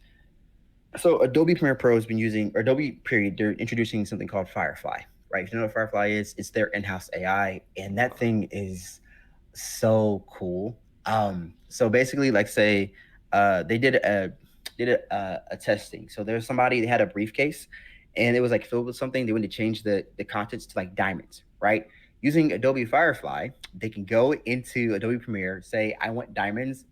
so Adobe Premiere Pro has been using or Adobe period. They're introducing something called Firefly, right? If you know what Firefly is, it's their in-house AI, and that thing is so cool. So basically, like say, they did a testing. So there's somebody they had a briefcase, and it was like filled with something. They wanted to change the contents to like diamonds, right? Using Adobe Firefly, they can go into Adobe Premiere, say, I want diamonds,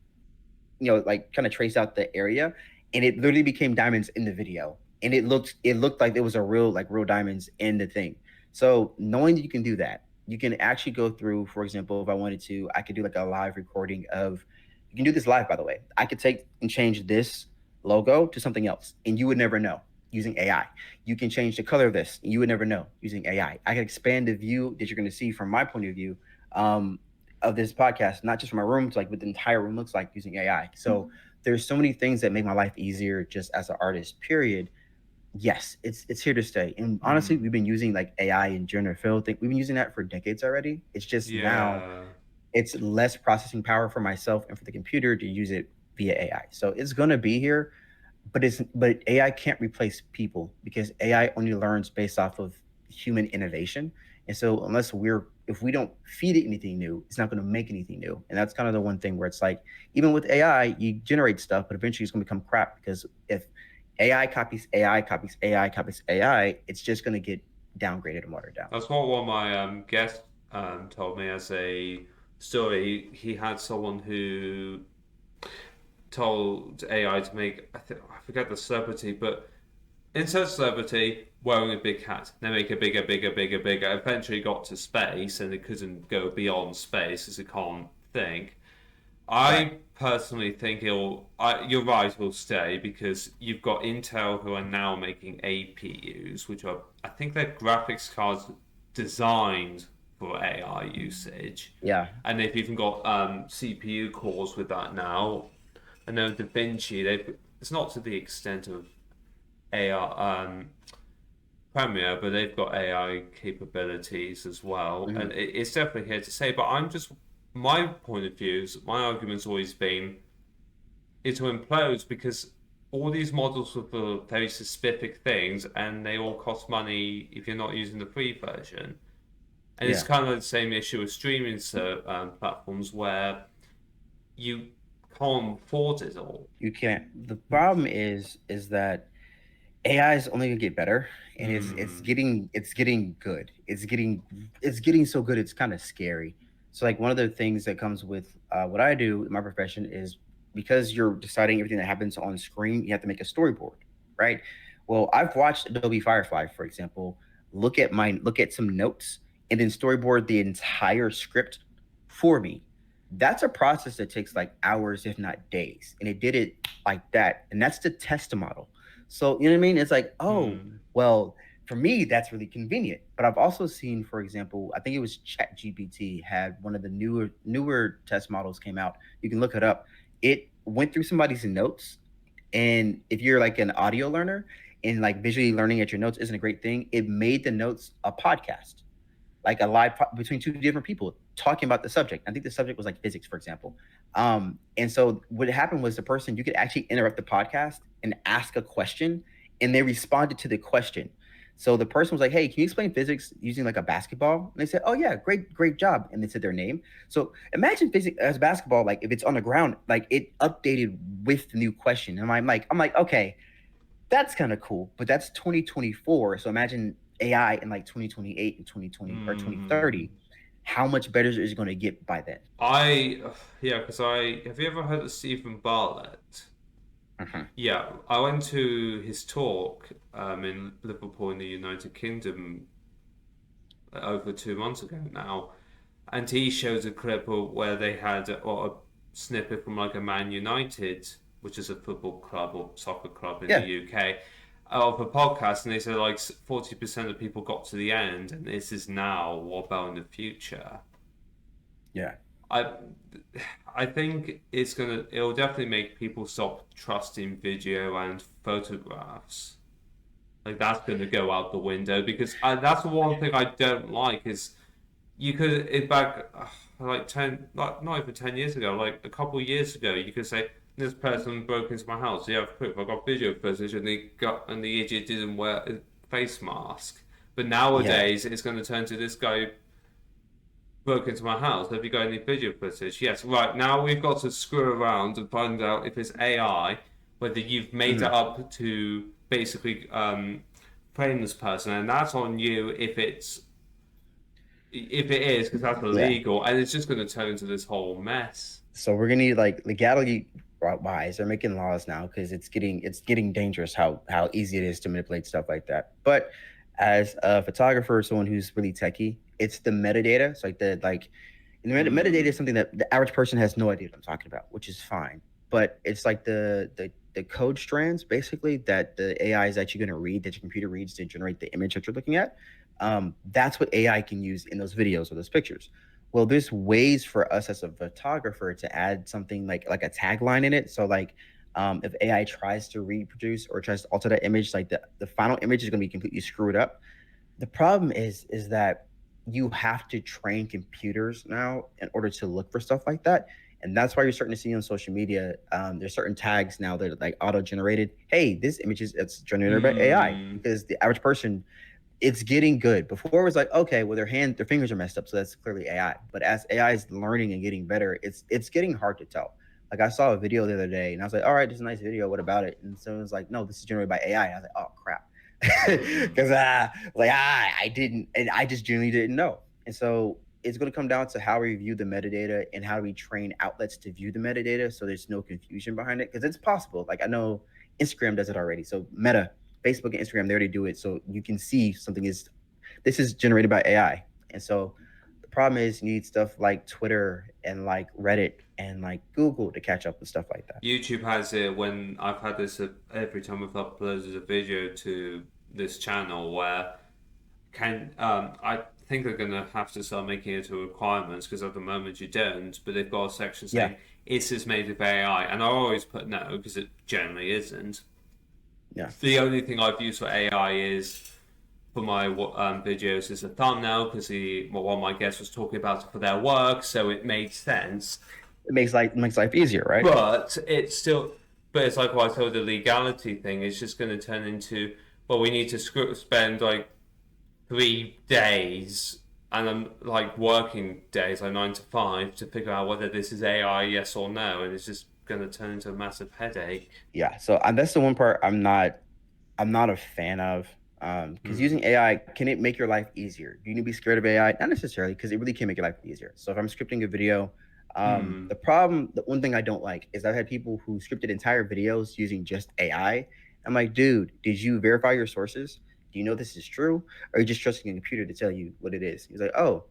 like kind of trace out the area, and it literally became diamonds in the video, and it looked like it was a real like real diamonds in the thing. So knowing that you can do that, you can actually go through. For example, if I wanted to, I could do like a live recording of. You can do this live, by the way. I could take and change this logo to something else, and you would never know using AI. You can change the color of this, and you would never know using AI. I can expand the view that you're going to see from my point of view. Um, of this podcast, not just from my room to like what the entire room looks like using AI. So there's so many things that make my life easier just as an artist, period. Yes, it's here to stay. And honestly, Mm, we've been using like AI and generative fill thing. We've been using that for decades already. It's just now yeah, it's less processing power for myself and for the computer to use it via AI. So it's gonna be here, but AI can't replace people because AI only learns based off of human innovation. And so unless we're if we don't feed it anything new, it's not going to make anything new. And that's kind of the one thing where it's like even with AI, you generate stuff, but eventually it's going to become crap because if AI copies AI copies AI copies AI, it's just going to get downgraded and watered down. that's what one of my guests told me as a story. He had someone who told AI to make I forget the celebrity, but insert celebrity wearing a big hat. They make it bigger, bigger, bigger, bigger. Eventually got to space and it couldn't go beyond space as it can't think. Right. I personally think you're right, will stay because you've got Intel who are now making APUs, which are, I think they're graphics cards designed for AI usage. Yeah. And they've even got CPU cores with that now. I know DaVinci, it's not to the extent of AI Premiere, but they've got AI capabilities as well, and Mhm. it's definitely here to stay. But my point of view is my argument's always been it will implode because all these models are for very specific things, and they all cost money if you're not using the free version. And it's Yeah. kind of the same issue with streaming platforms where you can't afford it all. You can't. The problem is that AI is only gonna get better, and Hmm. it's getting good. It's getting so good. It's kind of scary. So like one of the things that comes with what I do in my profession is because you're deciding everything that happens on screen, you have to make a storyboard, right? Well, I've watched Adobe Firefly, for example, look at some notes and then storyboard the entire script for me. That's a process that takes like hours, if not days, and it did it like that, and that's to test a model. So, you know what I mean? It's like, oh, Hmm. well, for me, that's really convenient. But I've also seen, for example, I think it was ChatGPT had one of the newer test models came out. You can look it up. It went through somebody's notes, and if you're like an audio learner and like visually learning at your notes isn't a great thing, it made the notes a podcast, like a between two different people talking about the subject. I think the subject was like physics, for example. And so what happened was the person you could actually interrupt the podcast and ask a question, and they responded to the question. So the person was like, "Hey, can you explain physics using like a basketball?" And they said, "Oh yeah, great job." And they said their name. So imagine physics as basketball, like if it's on the ground, like it updated with the new question. And I'm like, okay, that's kind of cool, but that's 2024. So imagine AI in like 2028 and 2020 or Hmm. 2030. How much better is it going to get by then? I yeah, because I have you ever heard of Stephen Bartlett? Mhm. Yeah, I went to his talk in Liverpool in the United Kingdom over 2 months ago now, and he shows a clip of where they had a snippet from like a Man United, which is a football club or soccer club in the Yeah, UK, of a podcast, and they said like 40% of people got to the end, and this is now. What about in the future? yeah, I I think it'll definitely make people stop trusting video and photographs. Like that's gonna go out the window because that's the one thing I don't like is you could in back like 10 like not even 10 years ago, like a couple of years ago, you could say this person broke into my house. Yeah, proof. I got video footage and the idiot didn't wear a face mask. But yeah. nowadays it's gonna turn to this guy broke into my house. Have you got any video footage? Yes. Right, now we've got to screw around and find out if it's AI, whether you've made it Mhm. up to basically frame this person, and that's on you if it is, because that's Yeah. illegal, and it's just going to turn into this whole mess. So we're gonna need like legality wise, they're making laws now because it's getting dangerous how easy it is to manipulate stuff like that. But as a photographer, someone who's really techie, it's the metadata. It's like and the metadata is Hmm. something that the average person has no idea what I'm talking about, which is fine. But it's like the code strands basically that the AI is actually going to read, that your computer reads to generate the image that you're looking at. That's what AI can use in those videos or those pictures. Well, there's ways for us as a photographer to add something like a tagline in it. So like If AI tries to reproduce or tries to alter that image, like the final image is going to be completely screwed up. The problem is that you have to train computers now in order to look for stuff like that. And that's why you're starting to see on social media, there's certain tags now that are like auto generated. Hey, this image is it's generated by AI, Hmm. because the average person, it's getting good. Before it was like, okay, well their fingers are messed up, so that's clearly AI. But as AI is learning and getting better, it's getting hard to tell. Like I saw a video the other day, and I was like, all right, this is a nice video. What about it? And someone was like, no, this is generated by AI. I was like, oh crap, Hmm. because I didn't, and I just genuinely didn't know. And so it's going to come down to how we view the metadata and how we train outlets to view the metadata, so there's no confusion behind it. Because it's possible. Like I know Instagram does it already. So Meta, Facebook, and Instagram, they already do it. So you can see something is this is generated by AI. And so the problem is you need stuff like Twitter and like Reddit and like Google to catch up with stuff like that. YouTube has it when I've had this every time I've uploaded a video to this channel where I think they're gonna have to start making it a requirements because at the moment you don't, but they've got a section Yeah. saying is this made with AI, and I always put no because it generally isn't. Yeah. The only thing I've used for AI is for my videos is a thumbnail because one of my guests was talking about it for their work, so it made sense. It makes life easier, right? But it's still, but it's like what I told the legality thing. It's just going to turn into, well, we need to spend like 3 days and I'm like working days, like 9 to 5, to figure out whether this is AI, yes or no, and it's just going to turn into a massive headache. Yeah. So that's the one part I'm not a fan of. Because Hmm. using AI, can it make your life easier? Do you need to be scared of AI? Not necessarily, because it really can make your life easier. So if I'm scripting a video, Hmm. the one thing I don't like is I've had people who scripted entire videos using just AI. I'm like, dude, did you verify your sources? Do you know this is true? Or are you just trusting a computer to tell you what it is? He's like, oh,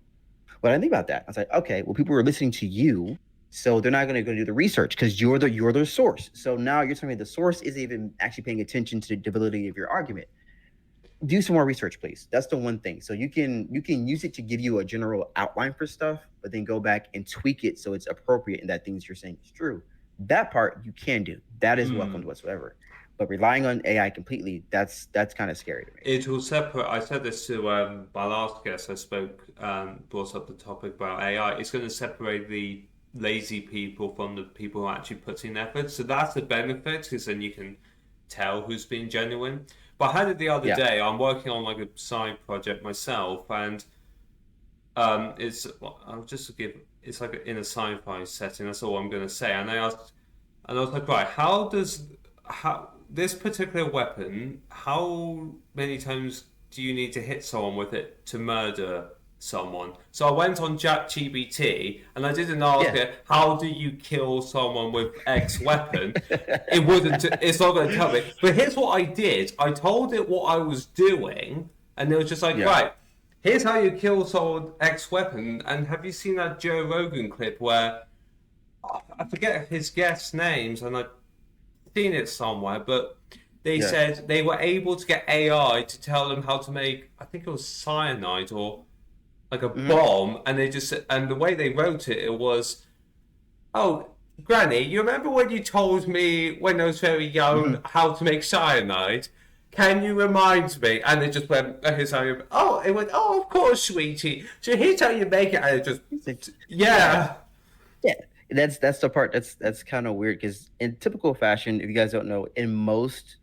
but I didn't think about that. I was like, okay, well, people are listening to you, so they're not going to go do the research because you're the source. So now you're telling me the source isn't even actually paying attention to the validity of your argument. Do some more research, please. That's the one thing. So you can use it to give you a general outline for stuff, but then go back and tweak it so it's appropriate and that things you're saying is true. That part you can do. That is welcomed Hmm. whatsoever. But relying on AI completely, that's kind of scary to me. It will separate. I said this to my last guest. I spoke, brought up the topic about AI. It's going to separate the lazy people from the people who actually put in effort. So that's the benefit, because then you can tell who's being genuine. But I had it the other Yeah. day. I'm working on like a side project myself, and it's well, I'll just give. It's like in a sci-fi setting. That's all I'm going to say. And I asked, and I was like, right, how this particular weapon? How many times do you need to hit someone with it to murder someone? So I went on ChatGPT and I didn't ask Yeah. it, how do you kill someone with X weapon? It wouldn't. It's not going to tell me. But here's what I did. I told it what I was doing, and it was just like, Yeah. right. Here's how you kill someone X weapon. And have you seen that Joe Rogan clip where I forget his guest names, and I've seen it somewhere, but they Yeah. said they were able to get AI to tell them how to make, I think it was cyanide or like a Hmm. bomb, and they just and the way they wrote it, it was, oh, Granny, you remember when you told me when I was very young Hmm. how to make cyanide? Can you remind me? And it just went, here's how you, oh, it went, oh, of course, sweetie. So here's how you make it. And it just, Yeah. yeah. Yeah, that's the part that's kind of weird because in typical fashion, if you guys don't know, in most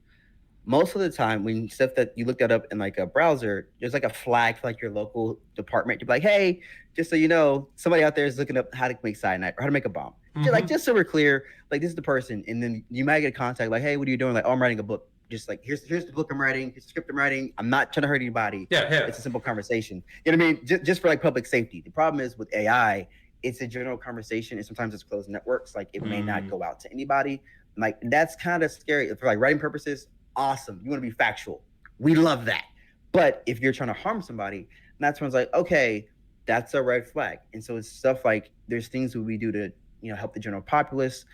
of the time when stuff that you look that up in like a browser, there's like a flag for like your local department to be like, hey, just so you know, somebody out there is looking up how to make cyanide or how to make a bomb. Mm-hmm. Just so we're clear, like this is the person, and then you might get a contact like, hey, what are you doing? Like, oh, I'm writing a book. Just like here's the book I'm writing, here's the script I'm writing. I'm not trying to hurt anybody. Yeah, It's a here. simple conversation. You know what I mean? Just for like public safety. The problem is with AI, it's a general conversation, and sometimes it's closed networks. Like it may not Mm. go out to anybody. Like that's kind of scary for like writing purposes. Awesome. You want to be factual. We love that. But if you're trying to harm somebody, that's when it's like, okay, that's a red flag. And so it's stuff like there's things that we do to, help the general populace,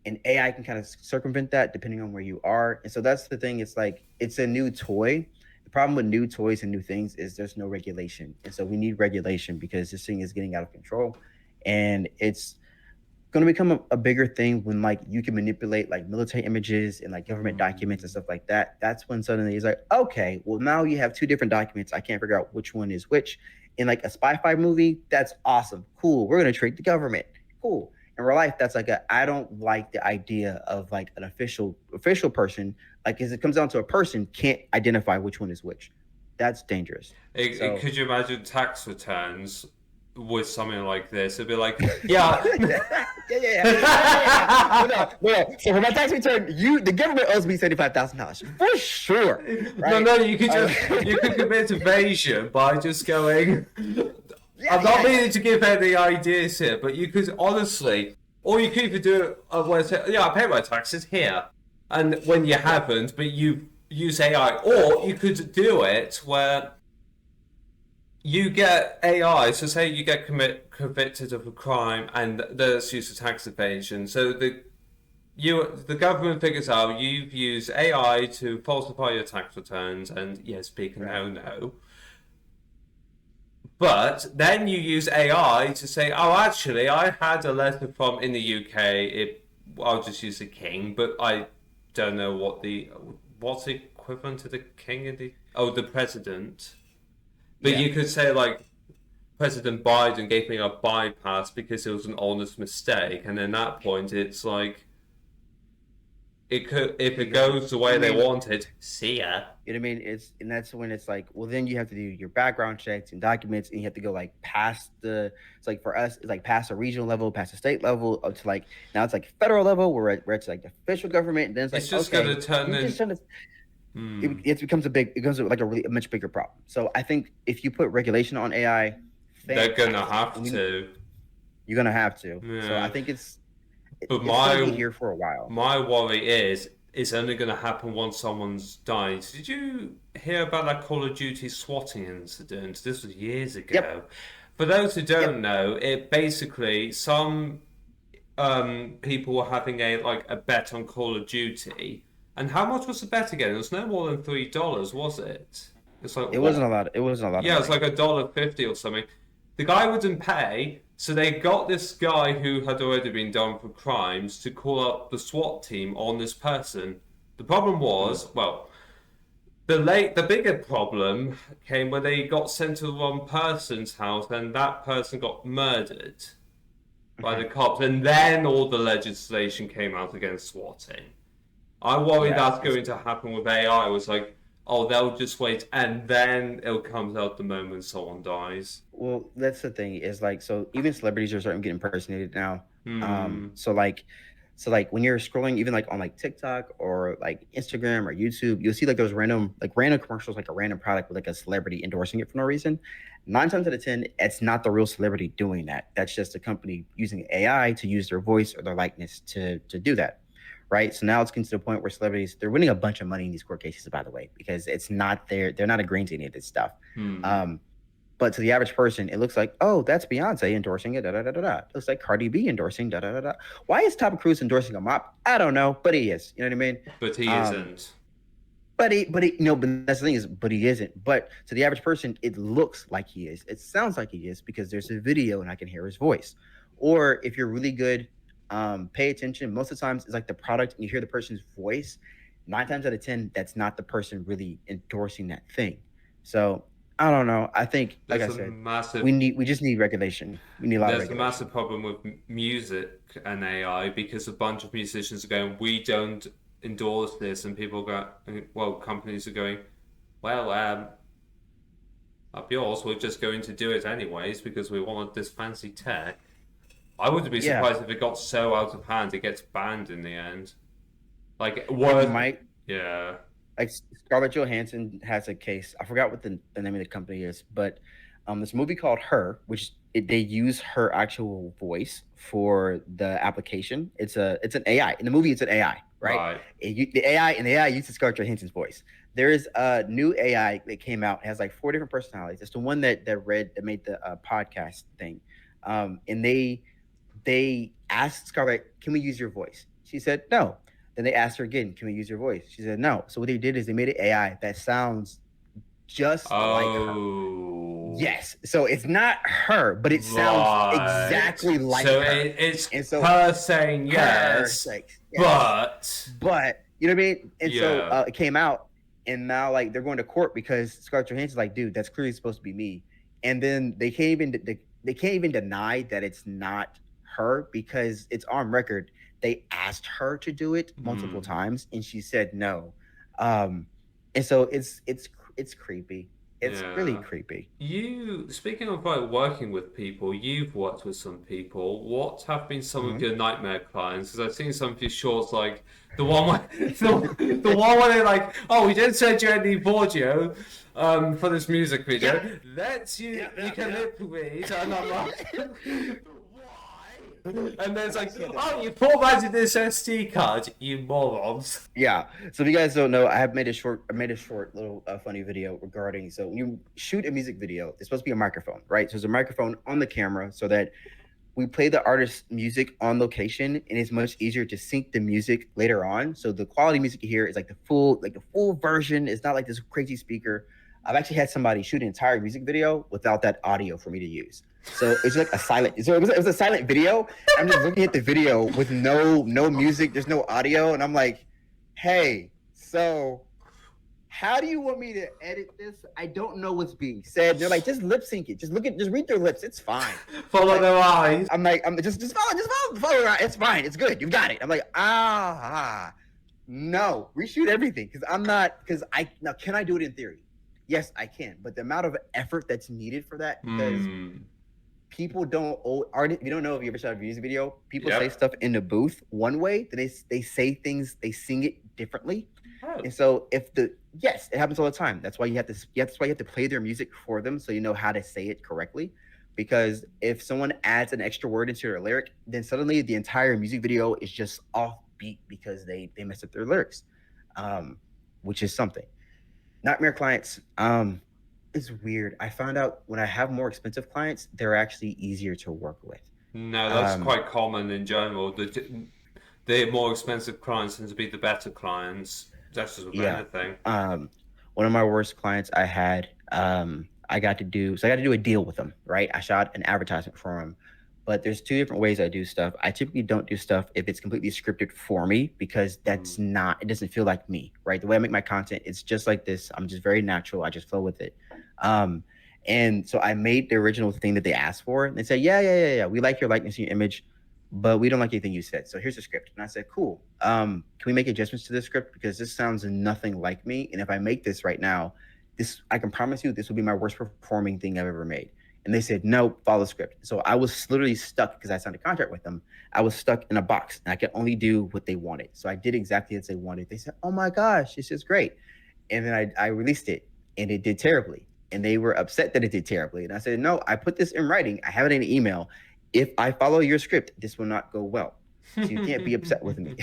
and AI can kind of circumvent that depending on where you are. And so that's the thing. It's like it's a new toy. The problem with new toys and new things is there's no regulation. And so we need regulation because this thing is getting out of control. And it's going to become a bigger thing when like you can manipulate like military images and like government documents and Mm. stuff like that. That's when suddenly it's like, okay, well now you have two different documents. I can't figure out which one is which. In like a spy movie, that's awesome, cool. We're going to trick the government, cool. In real life, that's like I don't like the idea of like an official person, like as it comes down to a person can't identify which one is which. That's dangerous. So Could you imagine tax returns with something like this? It'd be like, yeah. yeah, yeah. No. So for my tax return, the government owes me $75,000 for sure, No, right? no, you could commit evasion by just going. I'm not Yeah. meaning to give any ideas here, but you could honestly, or you could even do it where say, yeah, I pay my taxes here, and when you Yeah. haven't, but you use AI, or you could do it where you get AI. So say you get convicted of a crime, and there's use of tax evasion. So the government figures out you've used AI to falsify your tax returns, and yes, big Right. no. But then you use AI to say, oh, actually, I had a letter from in the UK. I'll just use the king, but I don't know what's the equivalent to the king in the president. But Yeah. you could say like President Biden gave me a bypass because it was an honest mistake, and then at that point, it's like it could if it Exactly. goes the I way they mean, wanted. See ya. you know what I mean? It's and that's when it's like, well, then you have to do your background checks and documents, and you have to go like past the. It's like for us, it's like past the regional level, past the state level, up to like now it's like federal level, where it's like the official government, and then it's It's like, just gonna okay, turn can you just in. send us? Hmm. It becomes like a much bigger problem. So I think if you put regulation on AI, They're gonna fantastic, have and to. you're gonna have to. So I Yeah. think But it's gonna be here for a while. my worry is it's only going to happen once someone's died. Did you hear about that Call of Duty swatting incident? This was years Yep, ago. For those who don't yep. know, it basically some people were having a bet on Call of Duty, and how much was the bet again? It was no more than $3, was it? It's like It wasn't what? a lot. It wasn't a lot of Yeah, it's money. like $1.50 or something. The guy wouldn't pay, so they got this guy who had already been done for crimes to call up the SWAT team on this person. The problem Mm, was, well, the bigger problem came when they got sent to the wrong person's house and that person got murdered by the mhm. cops, and then all the legislation came out against swatting. I worry Yeah, that's going to happen with AI. It was like, oh, they'll just wait and then it'll come out the moment someone dies. well, that's the thing is like so even celebrities are starting to get impersonated now. Um, Hmm. so like so like when you're scrolling even like on like TikTok or like Instagram or YouTube, you'll see like those random commercials like a random product with like a celebrity endorsing it for no reason. 9 times out of 10, it's not the real celebrity doing that. That's just a company using AI to use their voice or their likeness to do that. Right. So now it's getting to the point where celebrities they're winning a bunch of money in these court cases, by the way, because it's not they're not agreeing to any of this stuff. Hmm. Um, but to the average person, it looks like, oh, that's Beyonce endorsing it. Da da da da da. It looks like Cardi B endorsing. Da da da da. Why is Tom Cruise endorsing a mop? I don't know, but he is. You know what I mean? But he Um, isn't. but that's the thing is, but he isn't. But to the average person, it looks like he is. It sounds like he is because there's a video and I can hear his voice. Or if you're really good, pay attention. Most of the times, it's like the product and you hear the person's voice. 9 times out of 10, that's not the person really endorsing that thing. So I don't know. I think, like There's I a said, massive we just need regulation. We need a lot of there's a regulation. massive problem with music and AI because a bunch of musicians are going, we don't endorse this, and people go, well, companies are going, well, up yours, we're just going to do it anyways because we want this fancy tech. I wouldn't be Yeah, surprised if it got so out of hand it gets banned in the end. Like, it what? might. Yeah. Like Scarlett Johansson has a case. I forgot what the name of the company is, but this movie called Her, which they use her actual voice for the application. It's an AI in the movie. It's an AI, right? Right. The AI uses Scarlett Johansson's voice. There is a new AI that came out. It has like four different personalities. It's the one that made the podcast thing, and they asked Scarlett, "Can we use your voice?" She said no. Then they asked her again, "Can we use your voice?" She said no. So what they did is they made an AI that sounds just like her. Oh. Yes. So it's not her, but it sounds Right. exactly like So her. it's And so her saying her yes, like yes, but but you know what I mean. And so yeah. it came out, and now like they're going to court because Scarlett Johansson's like, dude, that's clearly supposed to be me. And then they can't even deny that it's not her because it's on record. They asked her to do it multiple Hmm. times, and she said no. Um, and so it's creepy. It's really Yeah. creepy. You, speaking of like working with people, you've worked with some people. What have been some of Mhm. your nightmare clients? Because I've seen some of your shorts, like the one where the one where they're like, "Oh, we didn't send you any audio for this music Yeah. video. Let's you can Yeah. live with me." And I'm like, "Why?" And then it's I like, see them "Oh, all. you formatted this SD card, you morons." Yeah. So if you guys don't know, I made a short little funny video regarding. So when you shoot a music video, it's supposed to be a microphone, right? So there's a microphone on the camera so that we play the artist's music on location, and it's much easier to sync the music later on. So the quality music you hear is like the full version. It's not like this crazy speaker. I've actually had somebody shoot an entire music video without that audio for me to use. So it's like a silent. So it was a silent video. I'm just looking at the video with no music. There's no audio, and I'm like, hey, so how do you want me to edit this? I don't know what's being said. They're like, just lip sync it. Just read their lips. It's fine. I'm Follow like, their eyes. I'm follow around. It's fine. It's good. You got it. I'm like, no, reshoot everything because I'm not because I now can I do it in theory? Yes, I can, but the amount of effort that's needed for that because Hmm. people don't art. If you don't know if you ever shot a music video, people say Yep. stuff in the booth one way, then they say things, they sing it differently. Oh. And so if the yes, it happens all the time. That's why you have to that's why you have to play their music for them so you know how to say it correctly. Because if someone adds an extra word into their lyric, then suddenly the entire music video is just off beat because they messed up their lyrics. Um, which is something. Nightmare clients, it's weird. I found out when I have more expensive clients, they're actually easier to work with. No, that's Um, quite common in general. The more expensive clients tend to be the better clients. That's just with yeah. anything. Um, one of my worst clients I had, I got to do a deal with them, right? I shot an advertisement for them, but there's two different ways I do stuff. I typically don't do stuff if it's completely scripted for me because Hmm. it doesn't feel like me, right? The way I make my content, it's just like this. I'm just very natural. I just flow with it. Um, and so I made the original thing that they asked for. And they said, yeah. We like your likeness and your image, but we don't like anything you said. So here's the script. And I said, cool. Can we make adjustments to this script? Because this sounds nothing like me. And if I make this right now, I can promise you this will be my worst performing thing I've ever made. And they said, no, follow the script. So I was literally stuck because I signed a contract with them. I was stuck in a box and I could only do what they wanted. So I did exactly as they wanted. They said, oh my gosh, this is great. And then I released it and it did terribly. And they were upset that it did terribly. And I said, no, I put this in writing. I have it in an email. If I follow your script, this will not go well. So you can't be upset with me.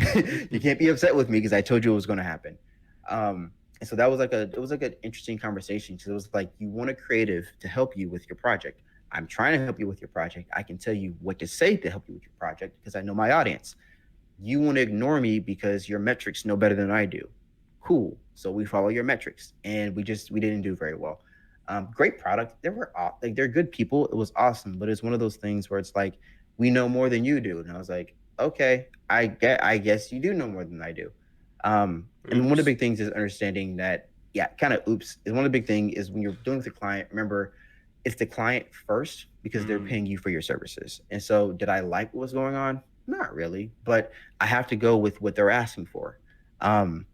You can't be upset with me because I told you it was going to happen. And so that was it was like an interesting conversation because it was like you want a creative to help you with your project. I'm trying to help you with your project. I can tell you what to say to help you with your project because I know my audience. You want to ignore me because your metrics know better than I do. Cool. So we follow your metrics, and we didn't do very well. Great product. Like they're good people. It was awesome, but it's one of those things where it's like we know more than you do, and I was like, okay, I guess you do know more than I do. And one of the Oops. big things is understanding that yeah, kind of oops. Is one of the big thing is when you're dealing with a client. Remember, it's the client first because they're Mm. paying you for your services. And so, did I like what was going on? Not really, but I have to go with what they're asking for. Um,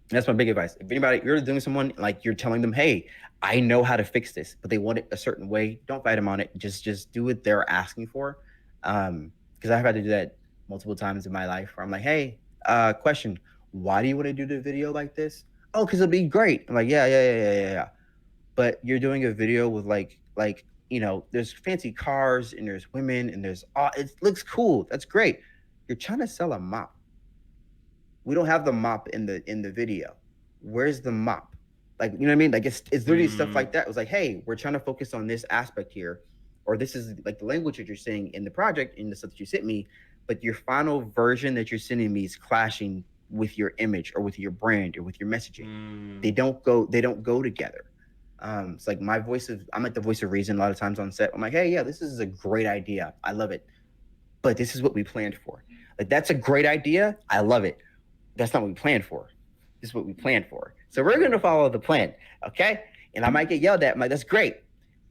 that's my big advice. If anybody you're doing someone like you're telling them, hey, I know how to fix this, but they want it a certain way, don't fight them on it. Just do what they're asking for. Because I've had to do that multiple times in my life where I'm like, hey, question, why do you want to do the video like this? Oh, because it'll be great. I'm like, yeah. But you're doing a video with there's fancy cars and there's women and it looks cool. That's great. You're trying to sell a mop. We don't have the mop in the video. Where's the mop? Like, you know what I mean? Like it's literally stuff like Mm. that. It was like, hey, we're trying to focus on this aspect here, or this is like the language that you're saying in the project in the stuff that you sent me, but your final version that you're sending me is clashing with your image or with your brand or with your messaging. Mm. They don't go together. It's like I'm like the voice of reason a lot of times on set. I'm like, hey, yeah, this is a great idea. I love it. But this is what we planned for. Like, that's a great idea. I love it. That's not what we planned for. This is what we planned for. So we're going to follow the plan. Okay. And I might get yelled at. I'm like, that's great.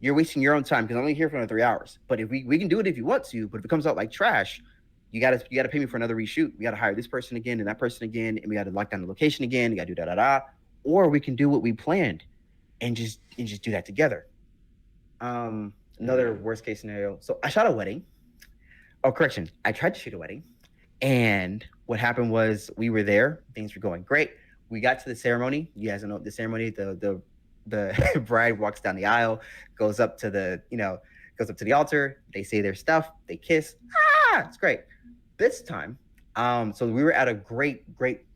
You're wasting your own time because I'm only here for another 3 hours. But if we can do it if you want to, but if it comes out like trash, you gotta pay me for another reshoot. We gotta hire this person again and that person again, and we gotta lock down the location again. You gotta do da da da. Or we can do what we planned and just do that together. Another Mm. worst case scenario. So I shot a wedding. Oh, correction. I tried to shoot a wedding, and what happened was we were there. Things were going great. We got to the ceremony. You guys know the ceremony. The bride walks down the aisle, goes up to goes up to the altar. They say their stuff. They kiss. Ah, it's great. This time, so we were at a great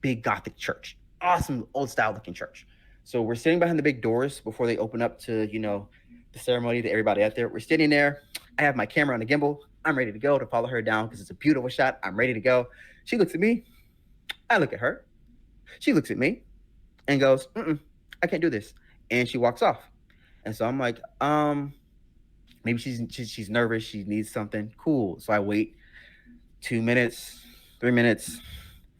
big Gothic church, awesome old style looking church. So we're sitting behind the big doors before they open up to the ceremony to everybody out there. We're sitting there. I have my camera on the gimbal. I'm ready to go to follow her down because it's a beautiful shot. I'm ready to go. She looks at me. I look at her. She looks at me and goes, mm-mm, I can't do this. And she walks off. And so I'm like, maybe she's nervous. She needs something. Cool. So I wait 2 minutes, 3 minutes,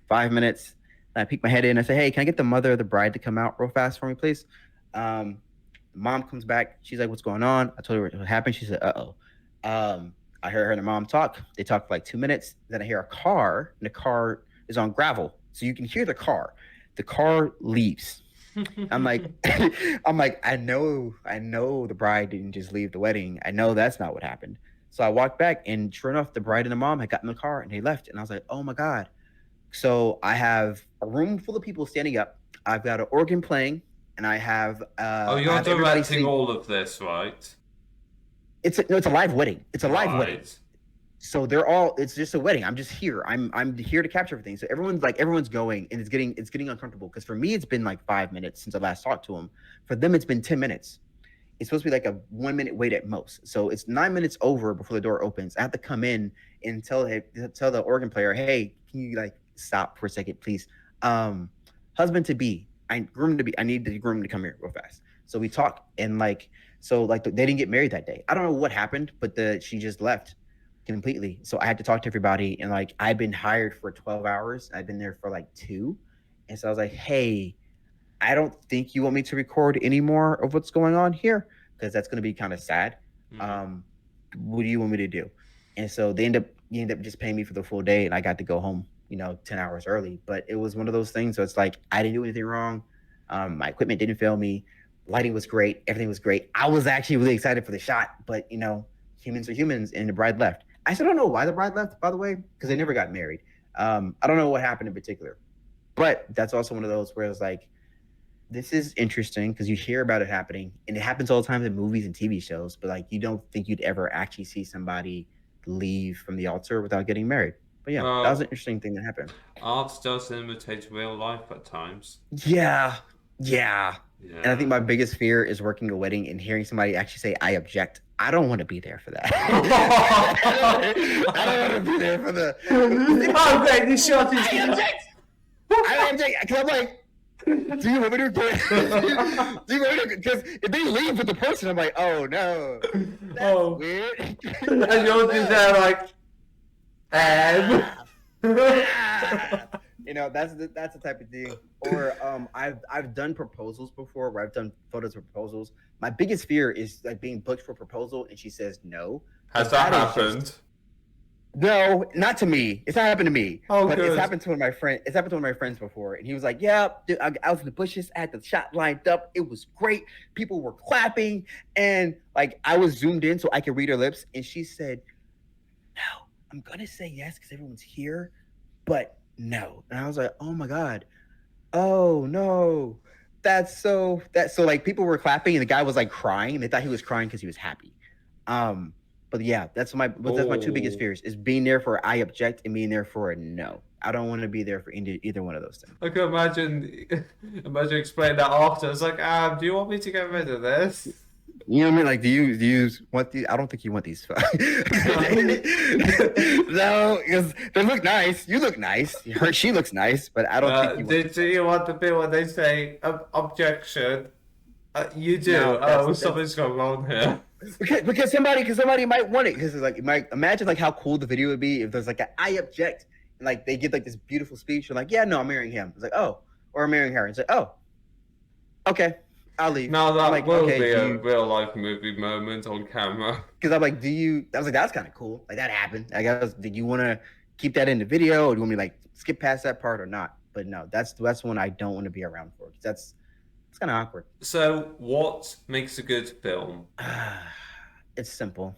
5 minutes. And I peek my head in. I say, hey, can I get the mother of the bride to come out real fast for me, please? Um, Mom comes back. She's like, what's going on? I told her what happened. She said, uh-oh. I heard her and the mom talk. They talk for like 2 minutes. Then I hear a car, and the car is on gravel. So you can hear the car. The car leaves. I'm like, I know the bride didn't just leave the wedding. I know that's not what happened. So I walked back, and sure enough, the bride and the mom had gotten in the car and they left. And I was like, oh my God. So I have a room full of people standing up. I've got an organ playing, and Oh, I you're have everybody directing sitting. all of this, right? It's a live wedding. It's a live wedding. Right. So it's just a wedding. I'm just here. I'm here to capture everything. So everyone's going, and it's getting uncomfortable because for me it's been like 5 minutes since I last talked to him. For them it's been 10 minutes. It's supposed to be like a 1 minute wait at most. So it's 9 minutes over before the door opens. I have to come in and tell the organ player, hey, can you like stop for a second, please? Um, Husband to be, groom to be. I need the groom to come here real fast. So we talk, and they didn't get married that day. I don't know what happened, but the she just left completely. So I had to talk to everybody, and like I've been hired for 12 hours. I've been there for like two, and so I was like, hey, I don't think you want me to record any more of what's going on here because that's going to be kind of sad. Mm. Um, what do you want me to do? And so they end up just paying me for the full day, and I got to go home, 10 hours early. But it was one of those things. So it's like I didn't do anything wrong. My equipment didn't fail me. Lighting was great. Everything was great. I was actually really excited for the shot, but humans are humans, and the bride left. I still don't know why the bride left, by the way, because they never got married. I don't know what happened in particular, but that's also one of those where it's like this is interesting because you hear about it happening, and it happens all the time in movies and TV shows, but like you don't think you'd ever actually see somebody leave from the altar without getting married. But yeah, that was an Well, interesting thing that happened. art does imitate real life at times. Yeah, yeah. And I think Yeah. my biggest fear is working a wedding and hearing somebody actually say, I object. I don't want to be there for that. I don't want to be there for Oh, great! This shot is I good. object. I object because I'm like, do you want me to do you want me to? Because if they leave with the person, I'm like, oh no, that's Oh, weird. and you're just there like, Ah, um. ah. That's the type of thing. Or I've done proposals before where I've done photos for proposals. My biggest fear is like being booked for a proposal and she says no, Has because that that is just happened? no, not to me. It's not happened to me, Oh, but it's good. happened to one of my friends. It's happened to one of my friends before, and he was like, "Yeah, dude, I was in the bushes. I had the shot lined up. It was great. People were clapping, and like I was zoomed in so I could read her lips." And she said, "No, I'm gonna say yes because everyone's here, but no." And I was like, "Oh my god, oh no." That's so like people were clapping and the guy was like crying and they thought he was crying because he was happy. Um, but yeah, that's my two biggest Oh, fears is being there for I object and being there for a no. I don't want to be there for either one of those things. I can imagine explaining that after. It's like, do you want me to get rid of this? You know what I mean? Like, do you want these? I don't think you want these. No, because they look nice. You look nice. She looks nice, but I don't think you want Do these. you want the bit where they say objection? You do? No, Oh, that's something's gone wrong here. because somebody might want it because like it might imagine like how cool the video would be if there's like an I object and like they give like this beautiful speech and like yeah no I'm marrying him. It's like oh or I'm marrying her. It's like oh okay I'll leave. Now I'm that like will okay be do a you real life movie moment on camera. because I'm like do you I was like that's kind of cool like that happened I guess did you want to keep that in the video or do you want me to like skip past that part or not? But no that's one I don't want to be around for because that's it's kind of awkward. So, what makes a good film? It's simple.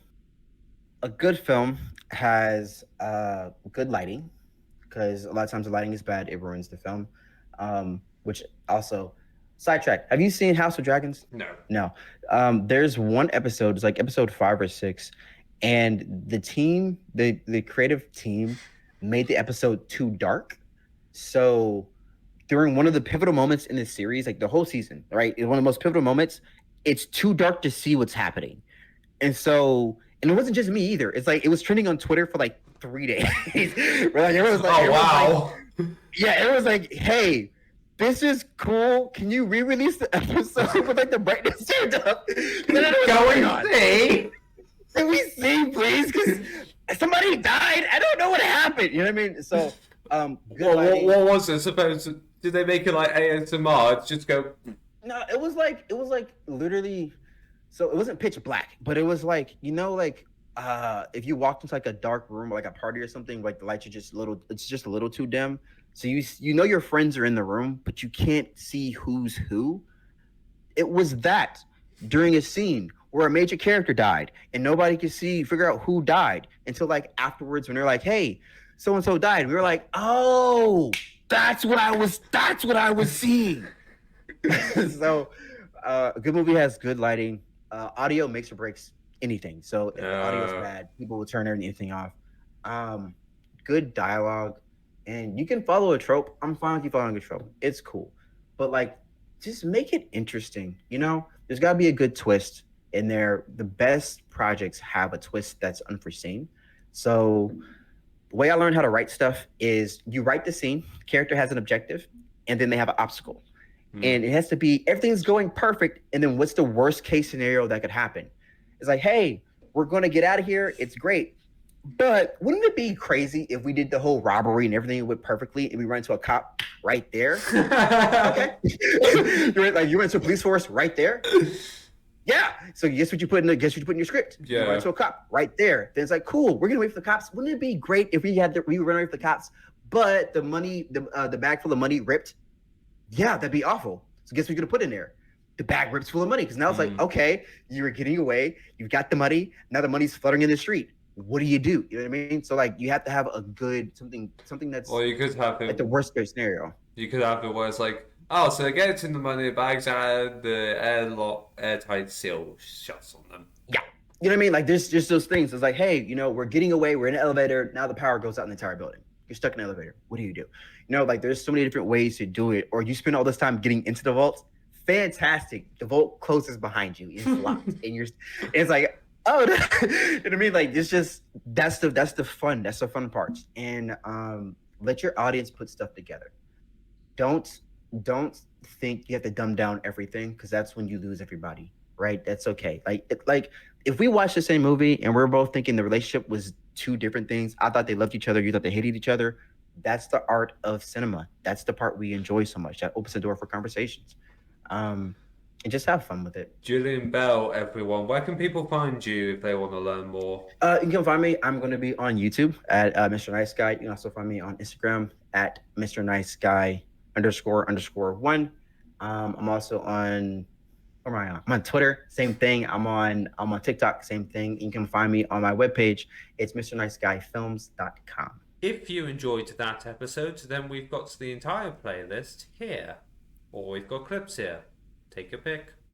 A good film has good lighting because a lot of times the lighting is bad, it ruins the film. Which also, sidetrack. Have you seen House of Dragons? No. No. There's one episode, it's like episode 5 or 6, and the creative team made the episode too dark. So during one of the pivotal moments in this series, like the whole season, right? One of the most pivotal moments, it's too dark to see what's happening. And so, and it wasn't just me either. It's like it was trending on Twitter for like 3 days. Where like Oh, wow. yeah, it was like, hey, this is cool. Can you re-release the episode with like the brightness turned up? Go and see. Can we see, please? Because somebody died. I don't know what happened. You know what I mean? So, good Well, lighting. what was it? Suppose did they make it like ASMR? It's just go. No, it was like literally. So it wasn't pitch black, but it was like like if you walked into like a dark room or like a party or something, like the lights are just little. It's just a little too dim. So you know your friends are in the room, but you can't see who's who. It was that during a scene where a major character died and nobody could figure out who died until like afterwards when they're like, hey, so and so died. We were like, oh, that's what I was seeing. So a good movie has good lighting. Audio makes or breaks anything. So if the audio is Uh, bad, people will turn anything off. Um, Good dialogue, and you can follow a trope. I'm fine with you following a trope. It's cool, but like, just make it interesting. There's got to be a good twist in there. The best projects have a twist that's unforeseen. So the way I learned how to write stuff is you write the scene, the character has an objective, and then they have an obstacle hmm. and it has to be everything's going perfect. And then what's the worst case scenario that could happen? It's like, hey, we're going to get out of here. It's great. But wouldn't it be crazy if we did the whole robbery and everything went perfectly and we run into a cop right there? Okay. You went to a police force right there. Yeah. So guess what you put in your script. You run Yeah. into a cop right there. Then it's like, cool, we're gonna wait for the cops. Wouldn't it be great if we run away from the cops, but the money, the bag full of money ripped? Yeah, that'd be awful. So guess what you're gonna put in there? The bag rips full of money because now it's like, Hmm. okay, you were getting away, you've got the money, now the money's fluttering in the street. What do? You know what I mean? So like, you have to have a good something that's Or you could have like the it. worst case scenario. You could have it where it's like, oh, so they get in the money bags and the airtight seal shuts on them. Yeah, you know what I mean? Like, there's just those things. It's like, hey, we're getting away, we're in an elevator, now the power goes out in the entire building. You're stuck in an elevator. What do? Like, there's so many different ways to do it. Or you spend all this time getting into the vault. Fantastic. The vault closes behind you. It's locked, and it's like, oh, you know what I mean? Like, it's just that's the fun. That's the fun parts. And let your audience put stuff together. Don't don't think you have to dumb down everything because that's when you lose everybody. Right? That's okay. Like if we watch the same movie and we're both thinking the relationship was two different things, I thought they loved each other, you thought they hated each other. That's the art of cinema. That's the part we enjoy so much. That opens the door for conversations. Um, and just have fun with it. Julian Bell, everyone. Where can people find you if they want to learn more? You can find me. I'm going to be on YouTube at Mr. Nice Guy. You can also find me on Instagram at Mr. Nice Guy __ one. I'm also on. Where am I on? I'm on Twitter. Same thing. I'm on TikTok. Same thing. You can find me on my webpage. It's MrNiceGuyFilms.com. If you enjoyed that episode, then we've got the entire playlist here, or we've got clips here. Take your pick.